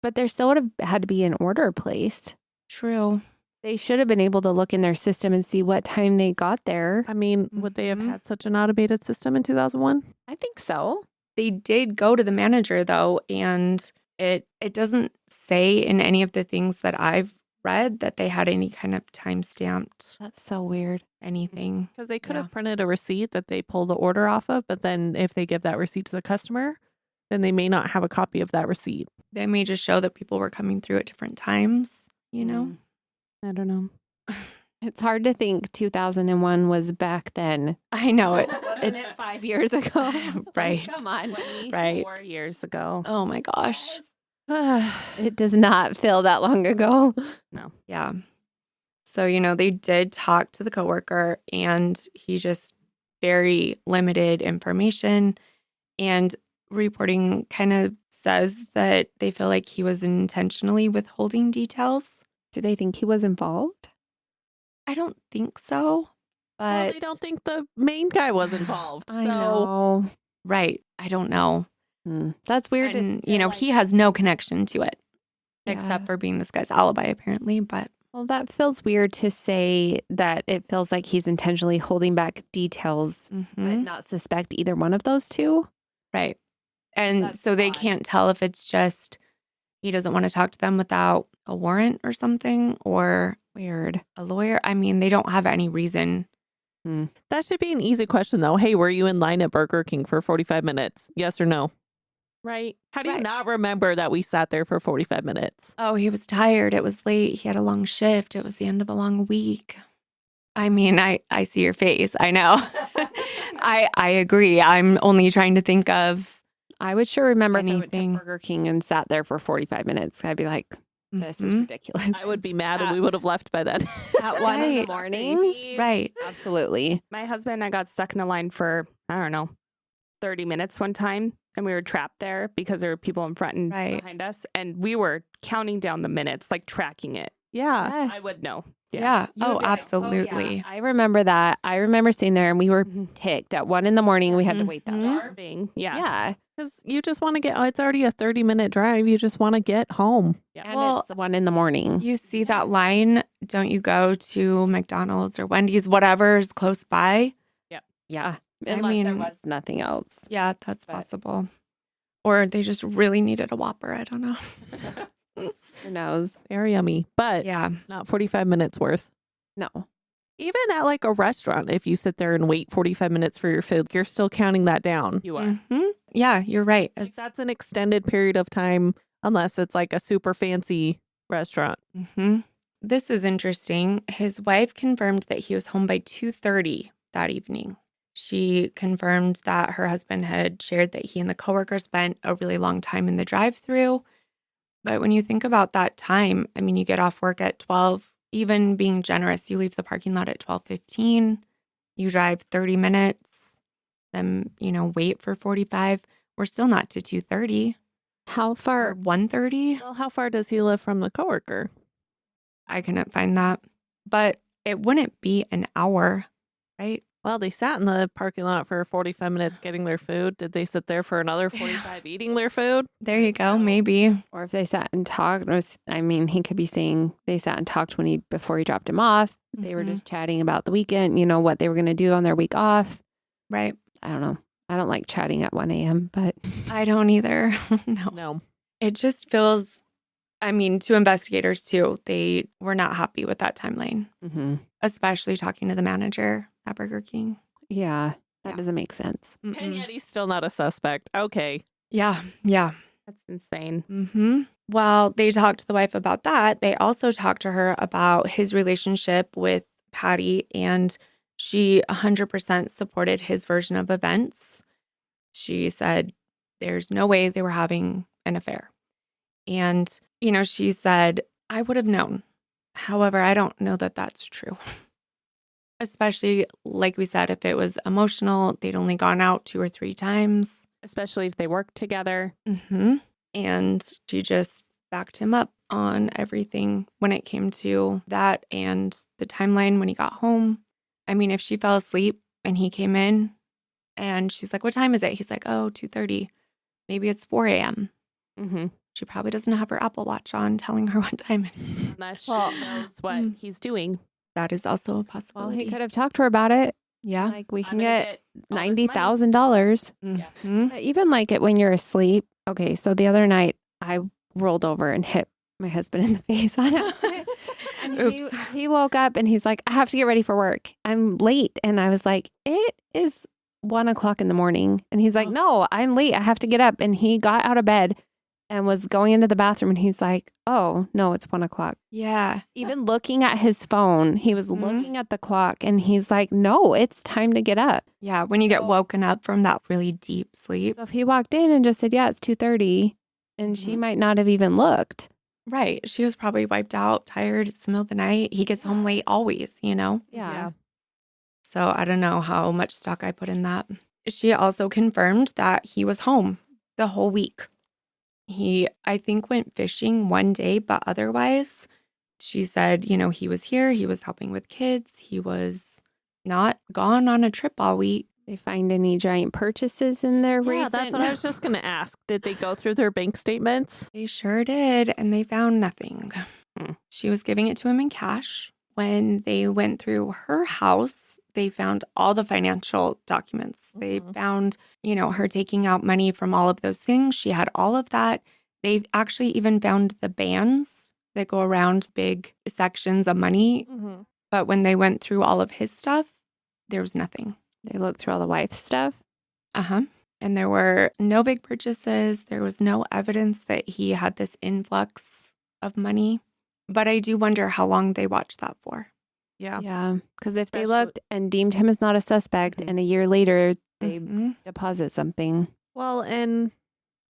But there still would have had to be an order placed.
True.
They should have been able to look in their system and see what time they got there.
I mean, would they have
Mhm.
had such an automated system in 2001?
I think so.
They did go to the manager, though, and it doesn't say in any of the things that I've read that they had any kind of time-stamped
That's so weird.
anything.
Because they could
Yeah.
have printed a receipt that they pulled the order off of, but then if they give that receipt to the customer, then they may not have a copy of that receipt.
They may just show that people were coming through at different times, you know?
I don't know.
It's hard to think 2001 was back then.
I know it.
Wasn't it 5 years ago?
Right.
Come on.
24 years ago.
Oh my gosh.
It does not feel that long ago.
Yeah. So, they did talk to the coworker, and he just very limited information, and reporting kind of says that they feel like he was intentionally withholding details.
Do they think he was involved?
I don't think so, but
Well, they don't think the main guy was involved.
I
so
know.
right. I don't know.
That's weird.
And,
to,
he has no connection to it
Yeah.
except for being this guy's alibi, apparently. But
Well, that feels weird to say that it feels like he's intentionally holding back details, but not suspect either one of those two.
right. And
That's
so they
odd.
can't tell if it's just he doesn't want to talk to them without a warrant or something, or
Weird.
a lawyer. I mean, they don't have any reason.
that should be an easy question, though. Hey, were you in line at Burger King for 45 minutes? Yes or no?
Right.
How do you
Right.
not remember that we sat there for 45 minutes?
Oh, he was tired. It was late. He had a long shift. It was the end of a long week. I mean, I see your face. I know. I agree. I'm only trying to think of
I would sure remember if I went
Anything.
to Burger King and sat there for 45 minutes. I'd be like, this is
Mhm.
ridiculous.
I would be mad and we would have left by then.
At 1 in the
Right.
morning?
Right.
Absolutely.
My husband and I got stuck in a line for, I don't know, 30 minutes one time. And we were trapped there because there were people in front and
Right.
behind us. And we were counting down the minutes, like tracking it.
Yeah.
I would know.
Yeah.
You would
Oh,
be like,
absolutely.
yeah. I remember that. I remember sitting there and we were
Mhm.
ticked at 1 in the morning. We had to wait that
Mhm.
long.
Starving. Yeah.
Yeah.
Because you just want to get, it's already a 30-minute drive. You just want to get home.
And
Well,
it's 1 in the morning.
You see that line, don't you go to McDonald's or Wendy's, whatever's close by?
Yeah.
I
Unless there
mean-
was nothing else.
Yeah, that's
But-
possible. Or they just really needed a Whopper. I don't know.
Who knows?
Very yummy, but
Yeah.
not 45 minutes worth.
No.
Even at like a restaurant, if you sit there and wait 45 minutes for your food, you're still counting that down.
You are.
Mhm. Yeah, you're right.
Like,
It's,
that's an extended period of time, unless it's like a super fancy restaurant.
mhm. This is interesting. His wife confirmed that he was home by 2:30 that evening. She confirmed that her husband had shared that he and the coworker spent a really long time in the drive-through. But when you think about that time, I mean, you get off work at 12, even being generous, you leave the parking lot at 12:15. You drive 30 minutes, then, wait for 45. We're still not to 2:30
How
or
far?
1:30.
Well, how far does he live from the coworker?
I couldn't find that. But it wouldn't be an hour, right?
Well, they sat in the parking lot for 45 minutes getting their food. Did they sit there for another 45 eating their food?
There you go. Maybe.
Or if they sat and talked, he could be saying they sat and talked before he dropped him off. They were
Mhm.
just chatting about the weekend, what they were going to do on their week off.
Right.
I don't know. I don't like chatting at 1 a.m., but
I don't either. No.
No.
It just feels, to investigators too, they were not happy with that timeline, especially talking to the manager at Burger King.
yeah, that
Yeah.
doesn't make sense.
And
Mm-mm.
yet he's still not a suspect. Okay.
Yeah. Yeah.
That's insane.
While they talked to the wife about that, they also talked to her about his relationship with Patti, and she 100% supported his version of events. She said there's no way they were having an affair. And, she said, I would have known. However, I don't know that that's true. Especially, like we said, if it was emotional, they'd only gone out 2 or 3 times.
Especially if they work together.
Mm-hmm. And she just backed him up on everything when it came to that and the timeline when he got home. I mean, if she fell asleep and he came in and she's like, what time is it? He's like, 2:30. Maybe it's 4 a.m.
Mm-hmm.
She probably doesn't have her Apple Watch on telling her what time it is.
Unless she knows what he's doing.
That is also a possibility.
Well, he could have talked to her about it.
Yeah.
Like, we can
gonna
get
all this money.
$90,000.
Mhm.
Even like it when you're asleep. Okay, so the other night I rolled over and hit my husband in the face on accident. And he woke up and he's like, I have to get ready for work. I'm late. And I was like, it is 1:00 in the morning. And he's like, no, I'm late. I have to get up. And he got out of bed and was going into the bathroom. And he's like, oh, no, it's 1:00.
Yeah.
Even looking at his phone, he was looking at the clock and he's like, no, it's time to get up.
Yeah. When you get woken up from that really deep sleep.
So if he walked in and just said, yeah, it's 2:30, and she might not have even looked.
Right. She was probably wiped out, tired. It's the middle of the night. He gets home late always,
Yeah.
So I don't know how much stock I put in that. She also confirmed that he was home the whole week. He, I think, went fishing one day, but otherwise, she said, he was here. He was helping with kids. He was not gone on a trip all week.
They find any giant purchases in their recent?
That's what I was just going to ask. Did they go through their bank statements?
They sure did, and they found nothing. She was giving it to him in cash. When they went through her house, they found all the financial documents. They found, her taking out money from all of those things. She had all of that. They actually even found the bands that go around big sections of money. But when they went through all of his stuff, there was nothing.
They looked through all the wife's stuff?
And there were no big purchases. There was no evidence that he had this influx of money. But I do wonder how long they watched that for.
Yeah.
Yeah. Because if they looked and deemed him as not a suspect and a year later they deposit something.
Well, and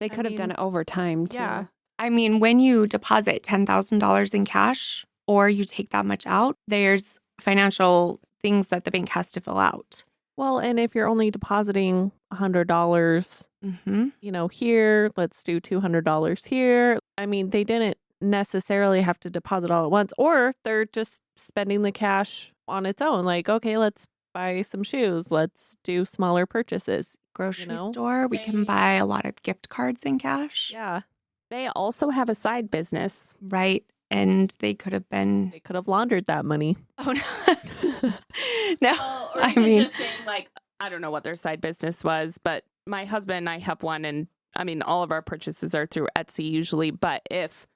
they could have done it over time too.
Yeah.
I mean, when you deposit $10,000 in cash or you take that much out, there's financial things that the bank has to fill out.
Well, and if you're only depositing $100, here, let's do $200 here. I mean, they didn't necessarily have to deposit all at once, or they're just spending the cash on its own. Like, okay, let's buy some shoes. Let's do smaller purchases.
Grocery store, we can buy a lot of gift cards in cash.
Yeah.
They also have a side business.
Right. And they could have
laundered that money.
Oh, no. No.
Well, or
I mean,
just saying, I don't know what their side business was, but my husband and I have one. And I mean, all of our purchases are through Etsy usually. But if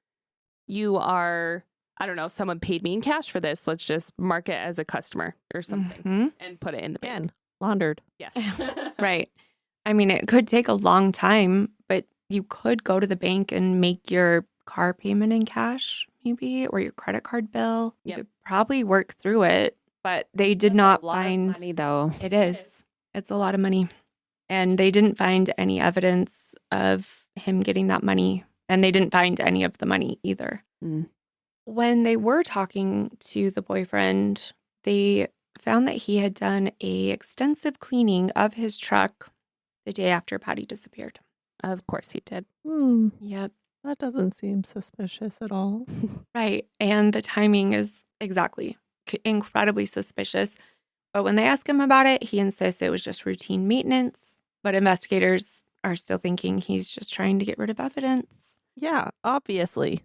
you are, I don't know, someone paid me in cash for this, let's just mark it as a customer or something and put it in the bank.
Again, laundered.
Yes.
Right. I mean, it could take a long time, but you could go to the bank and make your car payment in cash, maybe, or your credit card bill. You could probably work through it, but they did not find
money, though.
It is. It's a lot of money. And they didn't find any evidence of him getting that money. And they didn't find any of the money either. When they were talking to the boyfriend, they found that he had done a extensive cleaning of his truck the day after Patti disappeared.
Of course he did.
Yep.
That doesn't seem suspicious at all.
Right. And the timing is incredibly suspicious. But when they ask him about it, he insists it was just routine maintenance. But investigators are still thinking he's just trying to get rid of evidence.
Yeah, obviously.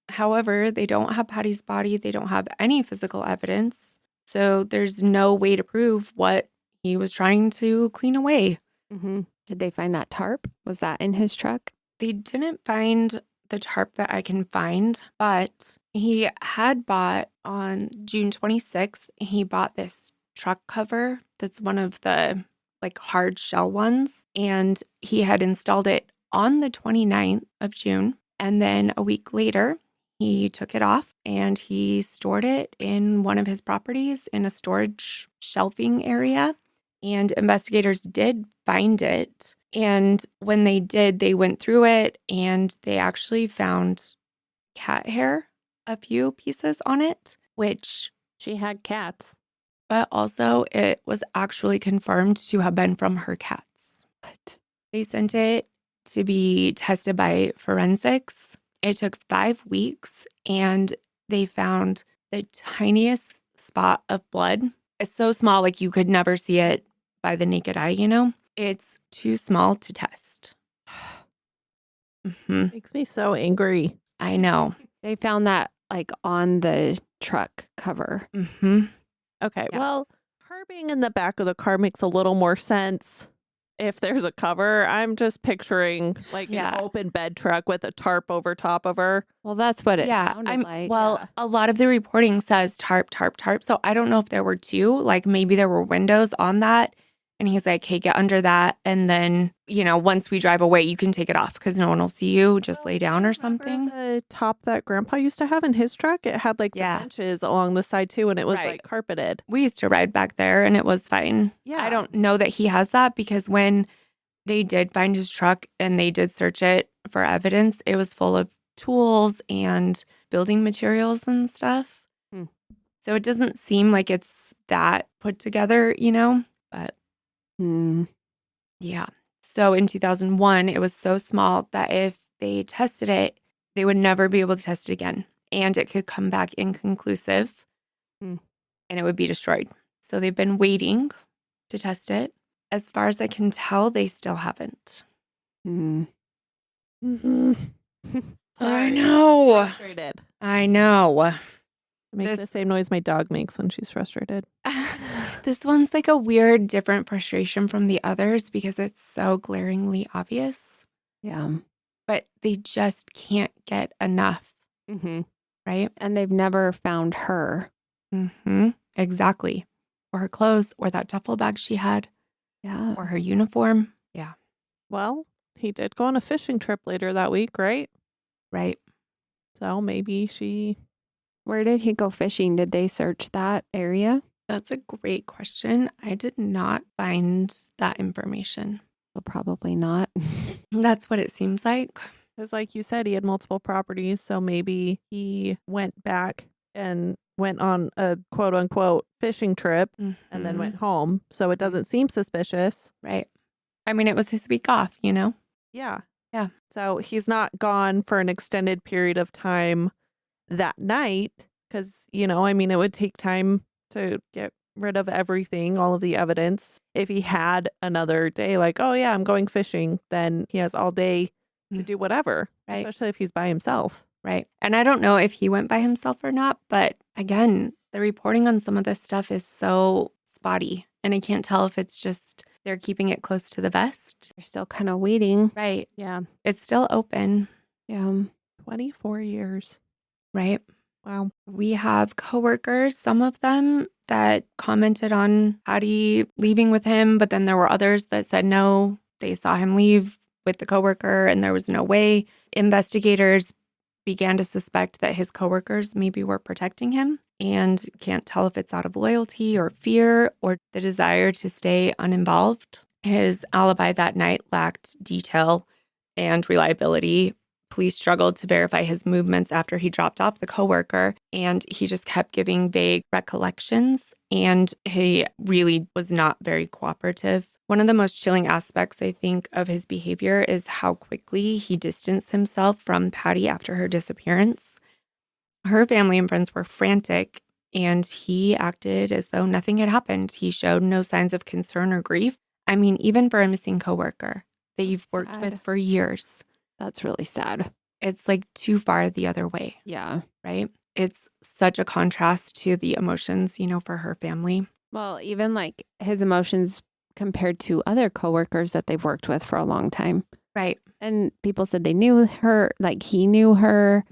However, they don't have Patti's body. They don't have any physical evidence. So there's no way to prove what he was trying to clean away.
Did they find that tarp? Was that in his truck?
They didn't find the tarp that I can find, but he had bought on June 26th, he bought this truck cover that's one of the hard shell ones. And he had installed it on the 29th of June. And then a week later, he took it off and he stored it in one of his properties in a storage shelving area. And investigators did find it And when they did, they went through it and they actually found cat hair, a few pieces on it, which,
She had cats.
but also it was actually confirmed to have been from her cats.
What?
They sent it to be tested by forensics. It took 5 weeks and they found the tiniest spot of blood. It's so small, like you could never see it by the naked eye, you know? It's too small to test.
Makes me so angry.
I know.
They found that like on the truck cover.
Okay,
Yeah.
well, her being in the back of the car makes a little more sense. If there's a cover, I'm just picturing like
Yeah.
an open bed truck with a tarp over top of her.
Well, that's what it sounded like.
Well,
Yeah.
a lot of the reporting says tarp, tarp, tarp. So I don't know if there were two, like maybe there were windows on that. And he's like, hey, get under that. And then, you know, once we drive away, you can take it off because no one will see you. Just lay down or
Remember
something.
The top that Grandpa used to have in his truck, it had like the
Yeah.
benches along the side too, and it was
Right.
like carpeted.
We used to ride back there and it was fine.
Yeah.
I don't know that he has that because when they did find his truck and they did search it for evidence, it was full of tools and building materials and stuff. So it doesn't seem like it's that put together, you know, but yeah. So in 2001, it was so small that if they tested it, they would never be able to test it again. And it could come back inconclusive and it would be destroyed. So they've been waiting to test it. As far as I can tell, they still haven't. I know.
Frustrated.
I know.
It makes the same noise my dog makes when she's frustrated.
This one's like a weird, different frustration from the others because it's so glaringly obvious.
Yeah.
But they just can't get enough, right?
And they've never found her.
Exactly. Or her clothes, or that duffel bag she had,
Yeah.
or her uniform. Yeah.
Well, he did go on a fishing trip later that week, right?
Right.
So maybe she...
Where did he go fishing? Did they search that area?
That's a great question. I did not find that information.
Well, probably not.
That's what it seems like.
Because like you said, he had multiple properties. So maybe he went back and went on a quote unquote fishing trip and then went home. So it doesn't seem suspicious.
Right. I mean, it was his week off, you know?
Yeah.
Yeah.
So he's not gone for an extended period of time that night because, you know, I mean, it would take time to get rid of everything, all of the evidence. If he had another day, like, oh, yeah, I'm going fishing, then he has all day to do whatever,
Right.
especially if he's by himself.
Right. And I don't know if he went by himself or not, but again, the reporting on some of this stuff is so spotty. And I can't tell if it's just they're keeping it close to the vest.
They're still kind of waiting.
Right.
Yeah.
It's still open.
Yeah.
24 years.
Right.
Wow.
We have coworkers, some of them that commented on Patti leaving with him, but then there were others that said no, they saw him leave with the coworker and there was no way. Investigators began to suspect that his coworkers maybe were protecting him and can't tell if it's out of loyalty or fear or the desire to stay uninvolved. His alibi that night lacked detail and reliability. Police struggled to verify his movements after he dropped off the coworker, and he just kept giving vague recollections, and he really was not very cooperative. One of the most chilling aspects, I think, of his behavior is how quickly he distanced himself from Patti after her disappearance. Her family and friends were frantic, and he acted as though nothing had happened. He showed no signs of concern or grief. I mean, even for a missing coworker that you've worked with for years.
That's really sad.
It's like too far the other way,
Yeah.
right? It's such a contrast to the emotions, you know, for her family.
Well, even like his emotions compared to other coworkers that they've worked with for a long time.
Right.
And people said they knew her, like he knew her.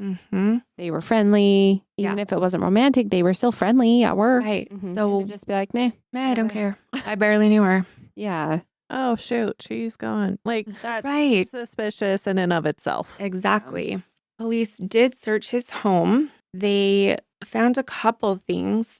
They were friendly. Even if it wasn't romantic, they were still friendly at work.
Right.
So
So
just be like, nah,
I don't care. I barely knew her.
yeah.
Oh, shoot. She's gone. Like, that's
Right.
suspicious in and of itself.
Exactly. Police did search his home. They found a couple things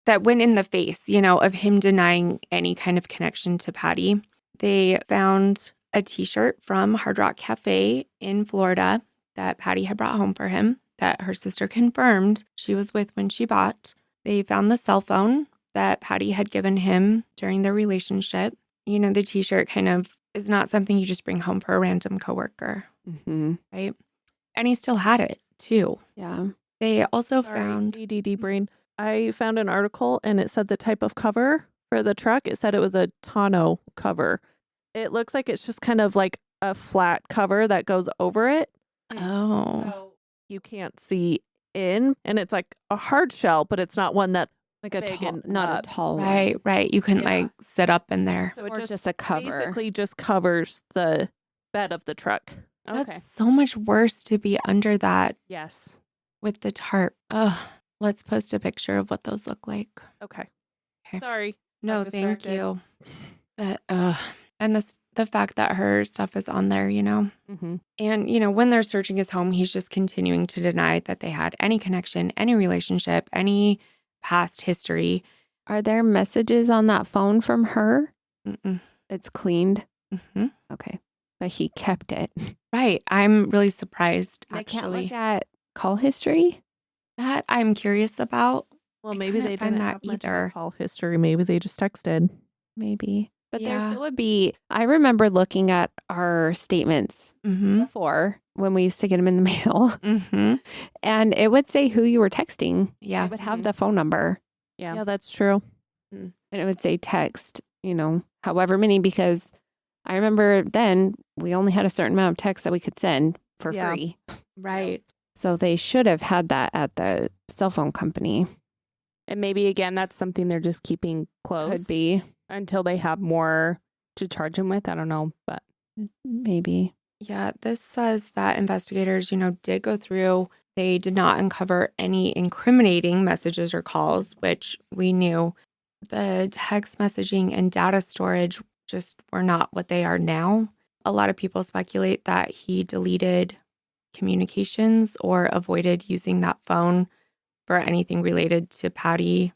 that went in the face, you know, of him denying any kind of connection to Patti. They found a t-shirt from Hard Rock Cafe in Florida that Patti had brought home for him that her sister confirmed she was with when she bought. They found the cell phone that Patti had given him during their relationship. You know, the t-shirt kind of is not something you just bring home for a random coworker, right? And he still had it too.
Yeah.
They also found
ADD brain. I found an article and it said the type of cover for the truck. It said it was a tonneau cover. It looks like it's just kind of like a flat cover that goes over it.
Oh.
So you can't see in, and it's like a hard shell, but it's not one that
Like a
big
tall,
and
not a
up.
tall one.
Right. You couldn't like sit up in there.
So
Or
it
just a cover.
basically just covers the bed of the truck.
Okay.
That's so much worse to be under that
Yes.
with the tarp. Ugh. Let's post a picture of what those look like.
Okay.
Okay.
Sorry.
No,
I'm
thank
distracted.
you. And the fact that her stuff is on there, you know.
Mm-hmm.
And, you know, when they're searching his home, he's just continuing to deny that they had any connection, any relationship, any past history.
Are there messages on that phone from her?
Mm-mm.
It's cleaned.
Mm-hmm.
Okay. But he kept it.
Right. I'm really surprised,
They can't
actually.
look at call history?
That I'm curious about.
Well,
I
maybe
couldn't
they
find
didn't
that
have much of
either.
a call history. Maybe they just texted.
Maybe. But there
Yeah.
still would be, I remember looking at our statements
Mm-hmm.
before when we used to get them in the mail,
Mm-hmm.
and it would say who you were texting.
Yeah.
It would have the phone number,
Yeah.
Yeah, that's true.
and it would say text, you know, however many, because I remember then we only had a certain amount of text that we could send for
Yeah.
free.
Right.
So they should have had that at the cell phone company.
And maybe again, that's something they're just keeping close.
Could be,
Until they have more to charge him with. I don't know, but
maybe.
Yeah, this says that investigators, you know, did go through. They did not uncover any incriminating messages or calls, which we knew. The text messaging and data storage just were not what they are now. A lot of people speculate that he deleted communications or avoided using that phone for anything related to Patti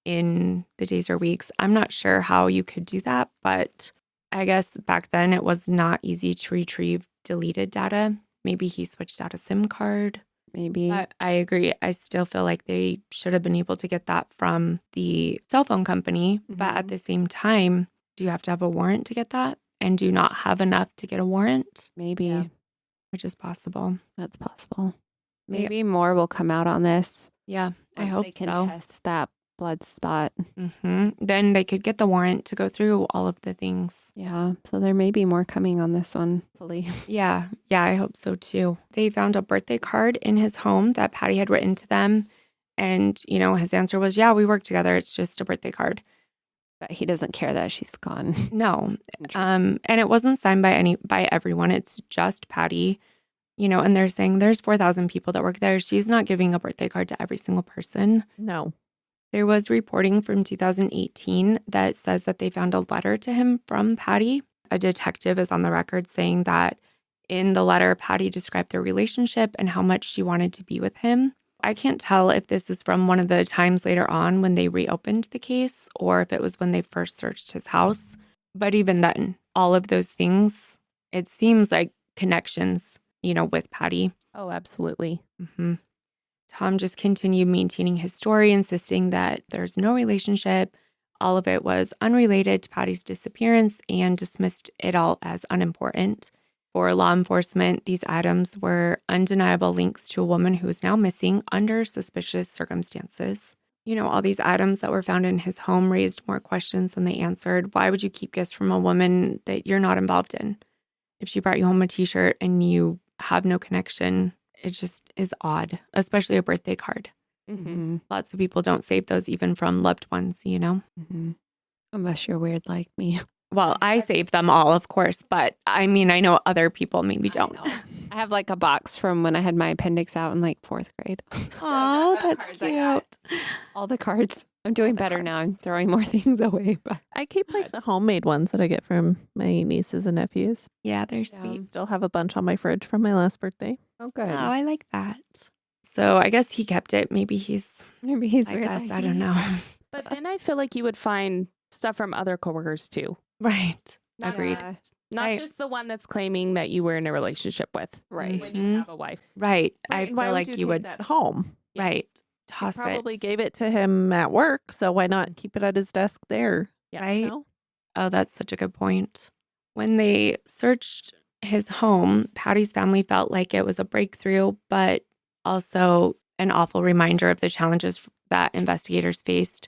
in the days or weeks. I'm not sure how you could do that, but I guess back then it was not easy to retrieve deleted data. Maybe he switched out a SIM card.
Maybe.
But I agree. I still feel like they should have been able to get that from the cell phone company. But at the same time, do you have to have a warrant to get that? And do you not have enough to get a warrant?
Maybe.
Yeah.
Which is possible.
That's possible.
Yeah.
Maybe more will come out on this.
Yeah, I
once
hope
they can
so.
test that blood spot.
Then they could get the warrant to go through all of the things.
Yeah. So there may be more coming on this one, fully.
Yeah, I hope so too. They found a birthday card in his home that Patti had written to them. And, you know, his answer was, yeah, we work together. It's just a birthday card.
But he doesn't care that she's gone.
No.
Interesting.
And it wasn't signed by everyone. It's just Patti, you know, and they're saying there's 4,000 people that work there. She's not giving a birthday card to every single person.
No.
There was reporting from 2018 that says that they found a letter to him from Patti. A detective is on the record saying that in the letter, Patti described their relationship and how much she wanted to be with him. I can't tell if this is from one of the times later on when they reopened the case or if it was when they first searched his house. But even then, all of those things, it seems like connections, you know, with Patti.
oh, absolutely.
Tom just continued maintaining his story, insisting that there's no relationship. All of it was unrelated to Patti's disappearance and dismissed it all as unimportant. For law enforcement, these items were undeniable links to a woman who is now missing under suspicious circumstances. You know, all these items that were found in his home raised more questions than they answered. Why would you keep gifts from a woman that you're not involved in? If she brought you home a t-shirt and you have no connection, it just is odd, especially a birthday card. Lots of people don't save those even from loved ones, you know?
Unless you're weird like me.
Well, I save them all, of course, but I mean, I know other people maybe don't.
I have like a box from when I had my appendix out in like 4th grade.
Oh, that's
Cards I got.
cute.
All the cards. I'm doing better now. I'm throwing more things away. But
I keep like the homemade ones that I get from my nieces and nephews.
Yeah, they're
Yeah.
sweet.
Still have a bunch on my fridge from my last birthday.
oh, good.
Oh, I like that. So I guess he kept it. Maybe he's,
Maybe he's
I
weird.
guess,
like
I
me.
don't know.
But then I feel like you would find stuff from other coworkers too.
Right.
Not
Agreed.
just Not
Right.
just the one that's claiming that you were in a relationship with.
Right.
When you have a wife.
Right.
Right,
I
and
feel
why
like
would
you
take
would.
that home?
Right.
Yes.
Toss
Probably
it.
gave it to him at work, so why not keep it at his desk there?
Yeah.
Right.
You know?
Oh, that's such a good point. When they searched his home, Patty's family felt like it was a breakthrough, but also an awful reminder of the challenges that investigators faced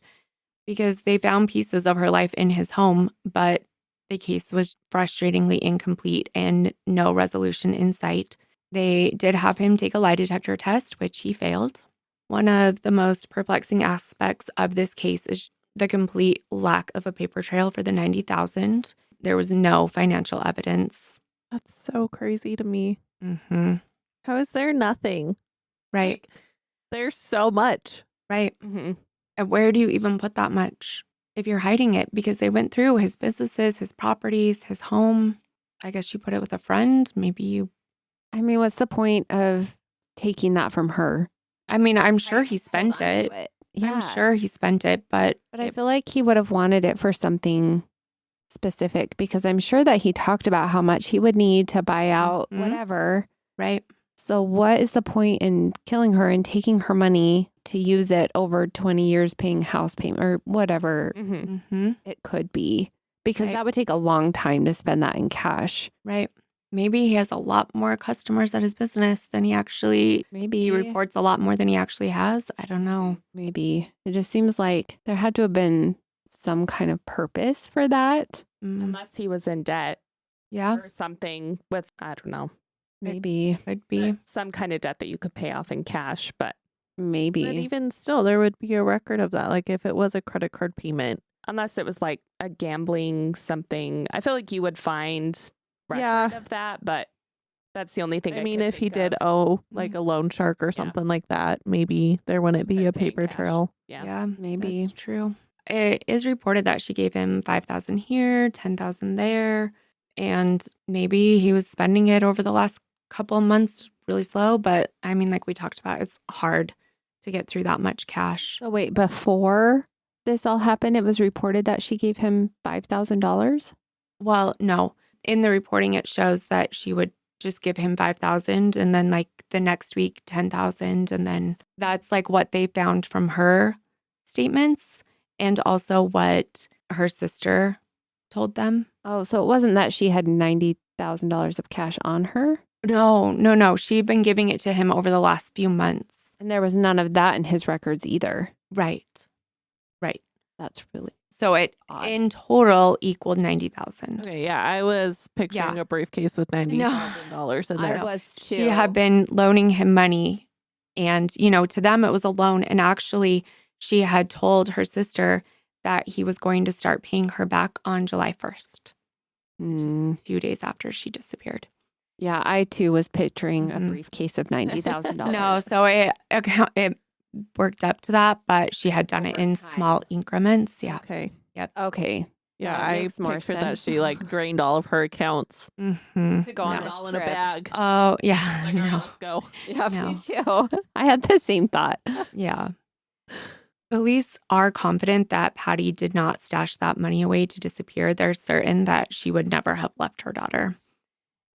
because they found pieces of her life in his home, but the case was frustratingly incomplete and no resolution in sight. They did have him take a lie detector test, which he failed. One of the most perplexing aspects of this case is the complete lack of a paper trail for the $90,000. There was no financial evidence.
That's so crazy to me.
Mm-hmm.
How is there nothing?
Right,
Like, there's so much.
right.
Mm-hmm.
And where do you even put that much if you're hiding it? Because they went through his businesses, his properties, his home. I guess you put it with a friend. Maybe you.
I mean, what's the point of taking that from her?
I mean, I'm sure
Right,
he
hold
spent
on
it.
to Yeah.
I'm sure he spent it, but
But I feel like he would have wanted it for something specific because I'm sure that he talked about how much he would need to buy out
Mhm.
whatever.
right.
So, what is the point in killing her and taking her money to use it over 20 years paying house payment or whatever
Mm-hmm.
Mm-hmm.
it could be? Because
Right.
that would take a long time to spend that in cash.
Right. Maybe he has a lot more customers at his business than he actually.
Maybe.
He reports a lot more than he actually has. I don't know.
Maybe. It just seems like there had to have been some kind of purpose for that.
Mm,
Unless he was in debt
yeah,
or something with, I don't know,
Maybe.
could be.
some kind of debt that you could pay off in cash. But
Maybe.
But even still, there would be a record of that. Like if it was a credit card payment.
unless it was like a gambling something, I feel like you would find record
Yeah.
of that. But that's the only thing.
I mean,
could
if he
think
did
of.
owe like a loan shark or something like that, maybe there wouldn't be
Could
a
pay in
paper
cash.
trail.
Yeah.
Maybe.
That's true. It is reported that she gave him 5,000 here, 10,000 there, and maybe he was spending it over the last couple of months really slow. But I mean, like we talked about, it's hard to get through that much cash.
So, wait, before this all happened, it was reported that she gave him $5,000?
Well, no, in the reporting, it shows that she would just give him 5,000, and then like the next week 10,000, and then that's like what they found from her statements, and also what her sister told them.
Oh, so it wasn't that she had $90,000 of cash on her?
No. She'd been giving it to him over the last few months.
And there was none of that in his records either.
Right.
That's really
So it
odd.
in total equaled 90,000.
Okay, yeah, I was picturing
Yeah.
a briefcase with $90,000 in there.
I was too.
She had been loaning him money, and to them it was a loan, and actually she had told her sister that he was going to start paying her back on July 1st,
Mm.
2 days after she disappeared.
Yeah, I too was picturing a
Mhm.
briefcase of $90,000.
No, so it worked up to that, but she had done it
Over
in
time.
small increments. Yeah.
Okay.
Okay.
Yeah,
That
I
makes more
pictured that
sense.
she like drained all of her accounts.
Mm-hmm.
To go on
No.
this
All in a
trip.
bag.
Oh, yeah.
Like, all right,
No.
let's go.
Yeah,
No.
me too. I had the same thought.
Yeah. Police are confident that Patti did not stash that money away to disappear. They're certain that she would never have left her daughter.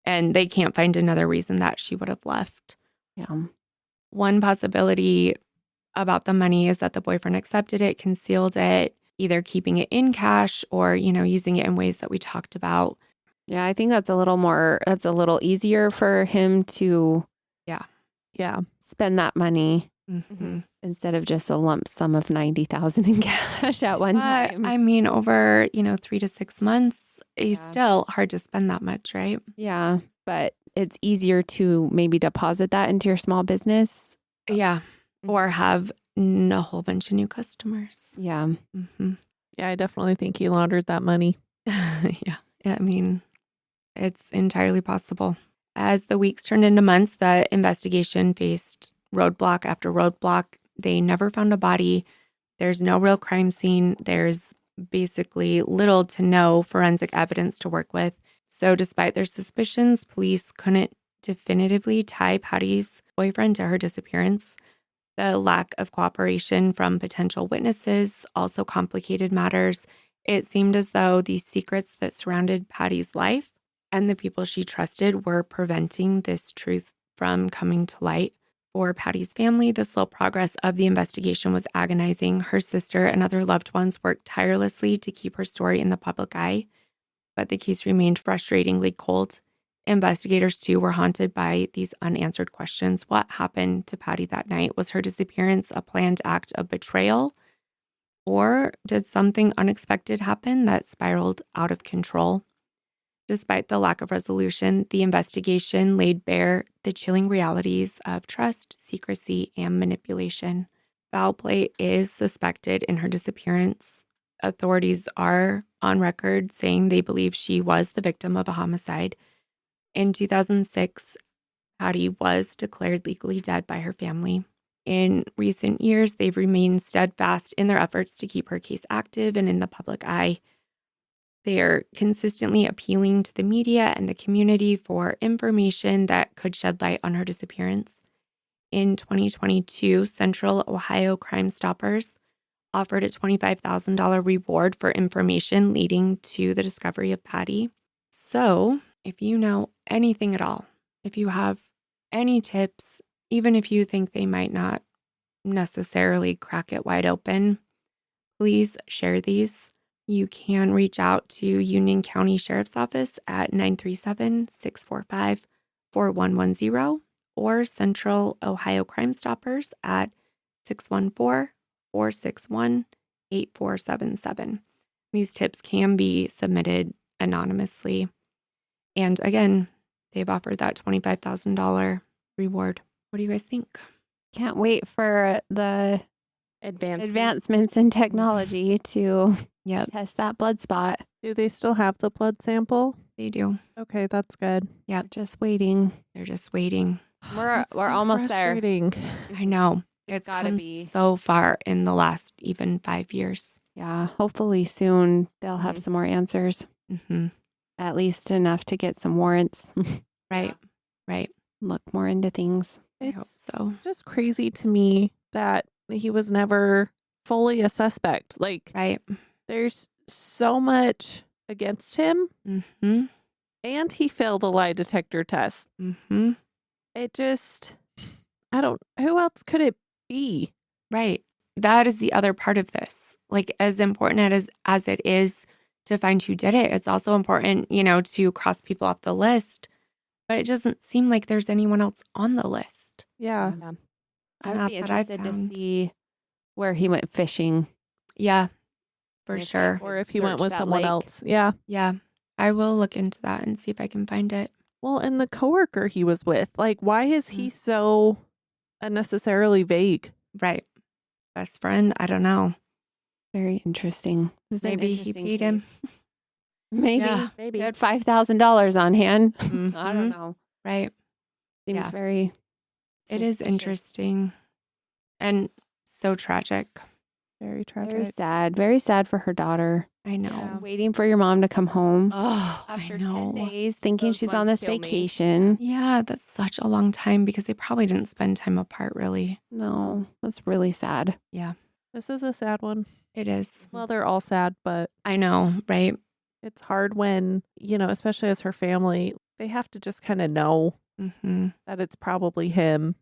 And they can't find another reason that she would have left.
Yeah.
One possibility about the money is that the boyfriend accepted it, concealed it, either keeping it in cash or, using it in ways that we talked about.
Yeah, I think that's a little easier for him to
Yeah.
spend that money
Mm-hmm.
instead of just a lump sum of 90,000 in cash at one
But
time.
I mean, over, 3 to 6 months, it's
Yeah.
still hard to spend that much, right?
Yeah, but it's easier to maybe deposit that into your small business.
Yeah. Or have a whole bunch of new customers.
Yeah.
Mm-hmm.
Yeah, I definitely think he laundered that money.
Yeah. I mean, it's entirely possible. As the weeks turned into months, the investigation faced roadblock after roadblock. They never found a body. There's no real crime scene. There's basically little to no forensic evidence to work with. So despite their suspicions, police couldn't definitively tie Patti's boyfriend to her disappearance. The lack of cooperation from potential witnesses also complicated matters. It seemed as though these secrets that surrounded Patti's life and the people she trusted were preventing this truth from coming to light. For Patti's family, the slow progress of the investigation was agonizing. Her sister and other loved ones worked tirelessly to keep her story in the public eye, but the case remained frustratingly cold. Investigators, too, were haunted by these unanswered questions. What happened to Patti that night? Was her disappearance a planned act of betrayal? Or did something unexpected happen that spiraled out of control? Despite the lack of resolution, the investigation laid bare the chilling realities of trust, secrecy, and manipulation. Foul play is suspected in her disappearance. Authorities are on record saying they believe she was the victim of a homicide. In 2006, Patti was declared legally dead by her family. In recent years, they've remained steadfast in their efforts to keep her case active and in the public eye. They are consistently appealing to the media and the community for information that could shed light on her disappearance. In 2022, Central Ohio Crime Stoppers offered a $25,000 reward for information leading to the discovery of Patti. So, if you know anything at all, if you have any tips, even if you think they might not necessarily crack it wide open, please share these. You can reach out to Union County Sheriff's Office at 937-645-4110 or Central Ohio Crime Stoppers at 614-461-8477. These tips can be submitted anonymously. And again, they've offered that $25,000 reward. What do you guys think?
Can't wait for the advancements in technology to test that blood spot.
Do they still have the blood sample?
They do.
Okay, that's good.
Yeah,
just waiting.
They're just waiting.
We're almost there.
I know. It's
gotta
come
be
so far in the last even 5 years.
Yeah, hopefully soon they'll have some more answers.
Mm-hmm.
At least enough to get some warrants.
Right.
Look more into things.
I hope so.
Just crazy to me that he was never fully a suspect. Like,
Right.
There's so much against him.
Mm-hmm.
And he failed a lie detector test.
Mm-hmm.
It just, who else could it be?
Right. That is the other part of this. Like, as important as it is to find who did it, it's also important, to cross people off the list. But it doesn't seem like there's anyone else on the list.
Yeah.
I would be interested to see where he went fishing.
Yeah, for sure.
Or if he went with someone
lake.
else. Yeah.
Yeah. I will look into that and see if I can find it.
Well, and the coworker he was with, like, why is he so unnecessarily vague?
Right. Best friend? I don't know.
Very interesting.
Maybe he paid him.
Maybe.
Yeah.
Maybe. He had $5,000 on hand.
Mm-hmm.
I don't know.
Right.
Seems very
It is
suspicious.
interesting and so tragic.
Very tragic.
Very sad. Very sad for her daughter.
I know.
Yeah.
Waiting for your mom to come home.
Oh,
After
I know.
10 days, thinking
Those
she's on
ones
this
kill me.
vacation.
Yeah, that's such a long time because they probably didn't spend time apart, really.
No, that's really sad.
Yeah,
This is a sad one.
it is.
Well, they're all sad, but
I know, right?
it's hard when, especially as her family, they have to just kind of know
Mm-hmm.
that it's probably him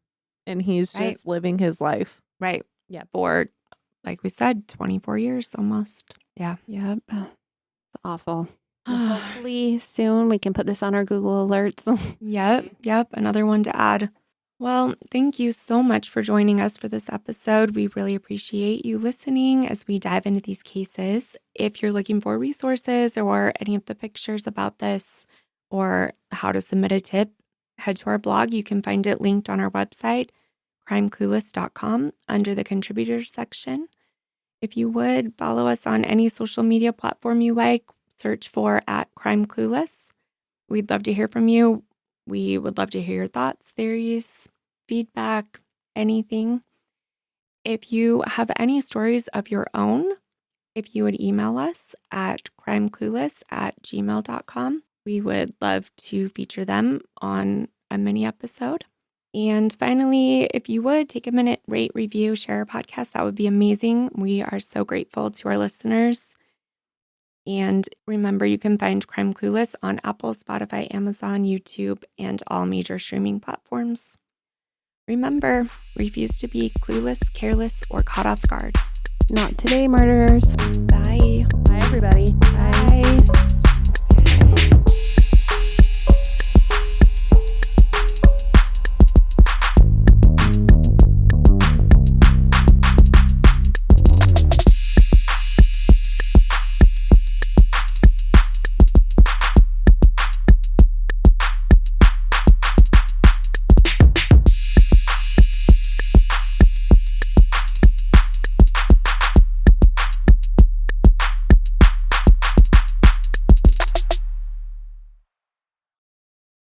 and he's just
Right.
living his life.
Right.
Yeah.
For, like we said, 24 years almost. Yeah.
Yep. It's awful. Well, hopefully soon we can put this on our Google alerts.
Yep. Another one to add. Well, thank you so much for joining us for this episode. We really appreciate you listening as we dive into these cases. If you're looking for resources or any of the pictures about this or how to submit a tip, head to our blog. You can find it linked on our website, crimeclueless.com, under the contributors section. If you would, follow us on any social media platform you like. Search for @CrimeClueless. We'd love to hear from you. We would love to hear your thoughts, theories, feedback, anything. If you have any stories of your own, if you would email us at crimeclueless@gmail.com, we would love to feature them on a mini episode. And finally, if you would take a minute, rate, review, share our podcast, that would be amazing. We are so grateful to our listeners. And remember, you can find Crime Clueless on Apple, Spotify, Amazon, YouTube, and all major streaming platforms. Remember, refuse to be clueless, careless, or caught off guard.
Not today, murderers.
Bye.
Bye, everybody.
Bye.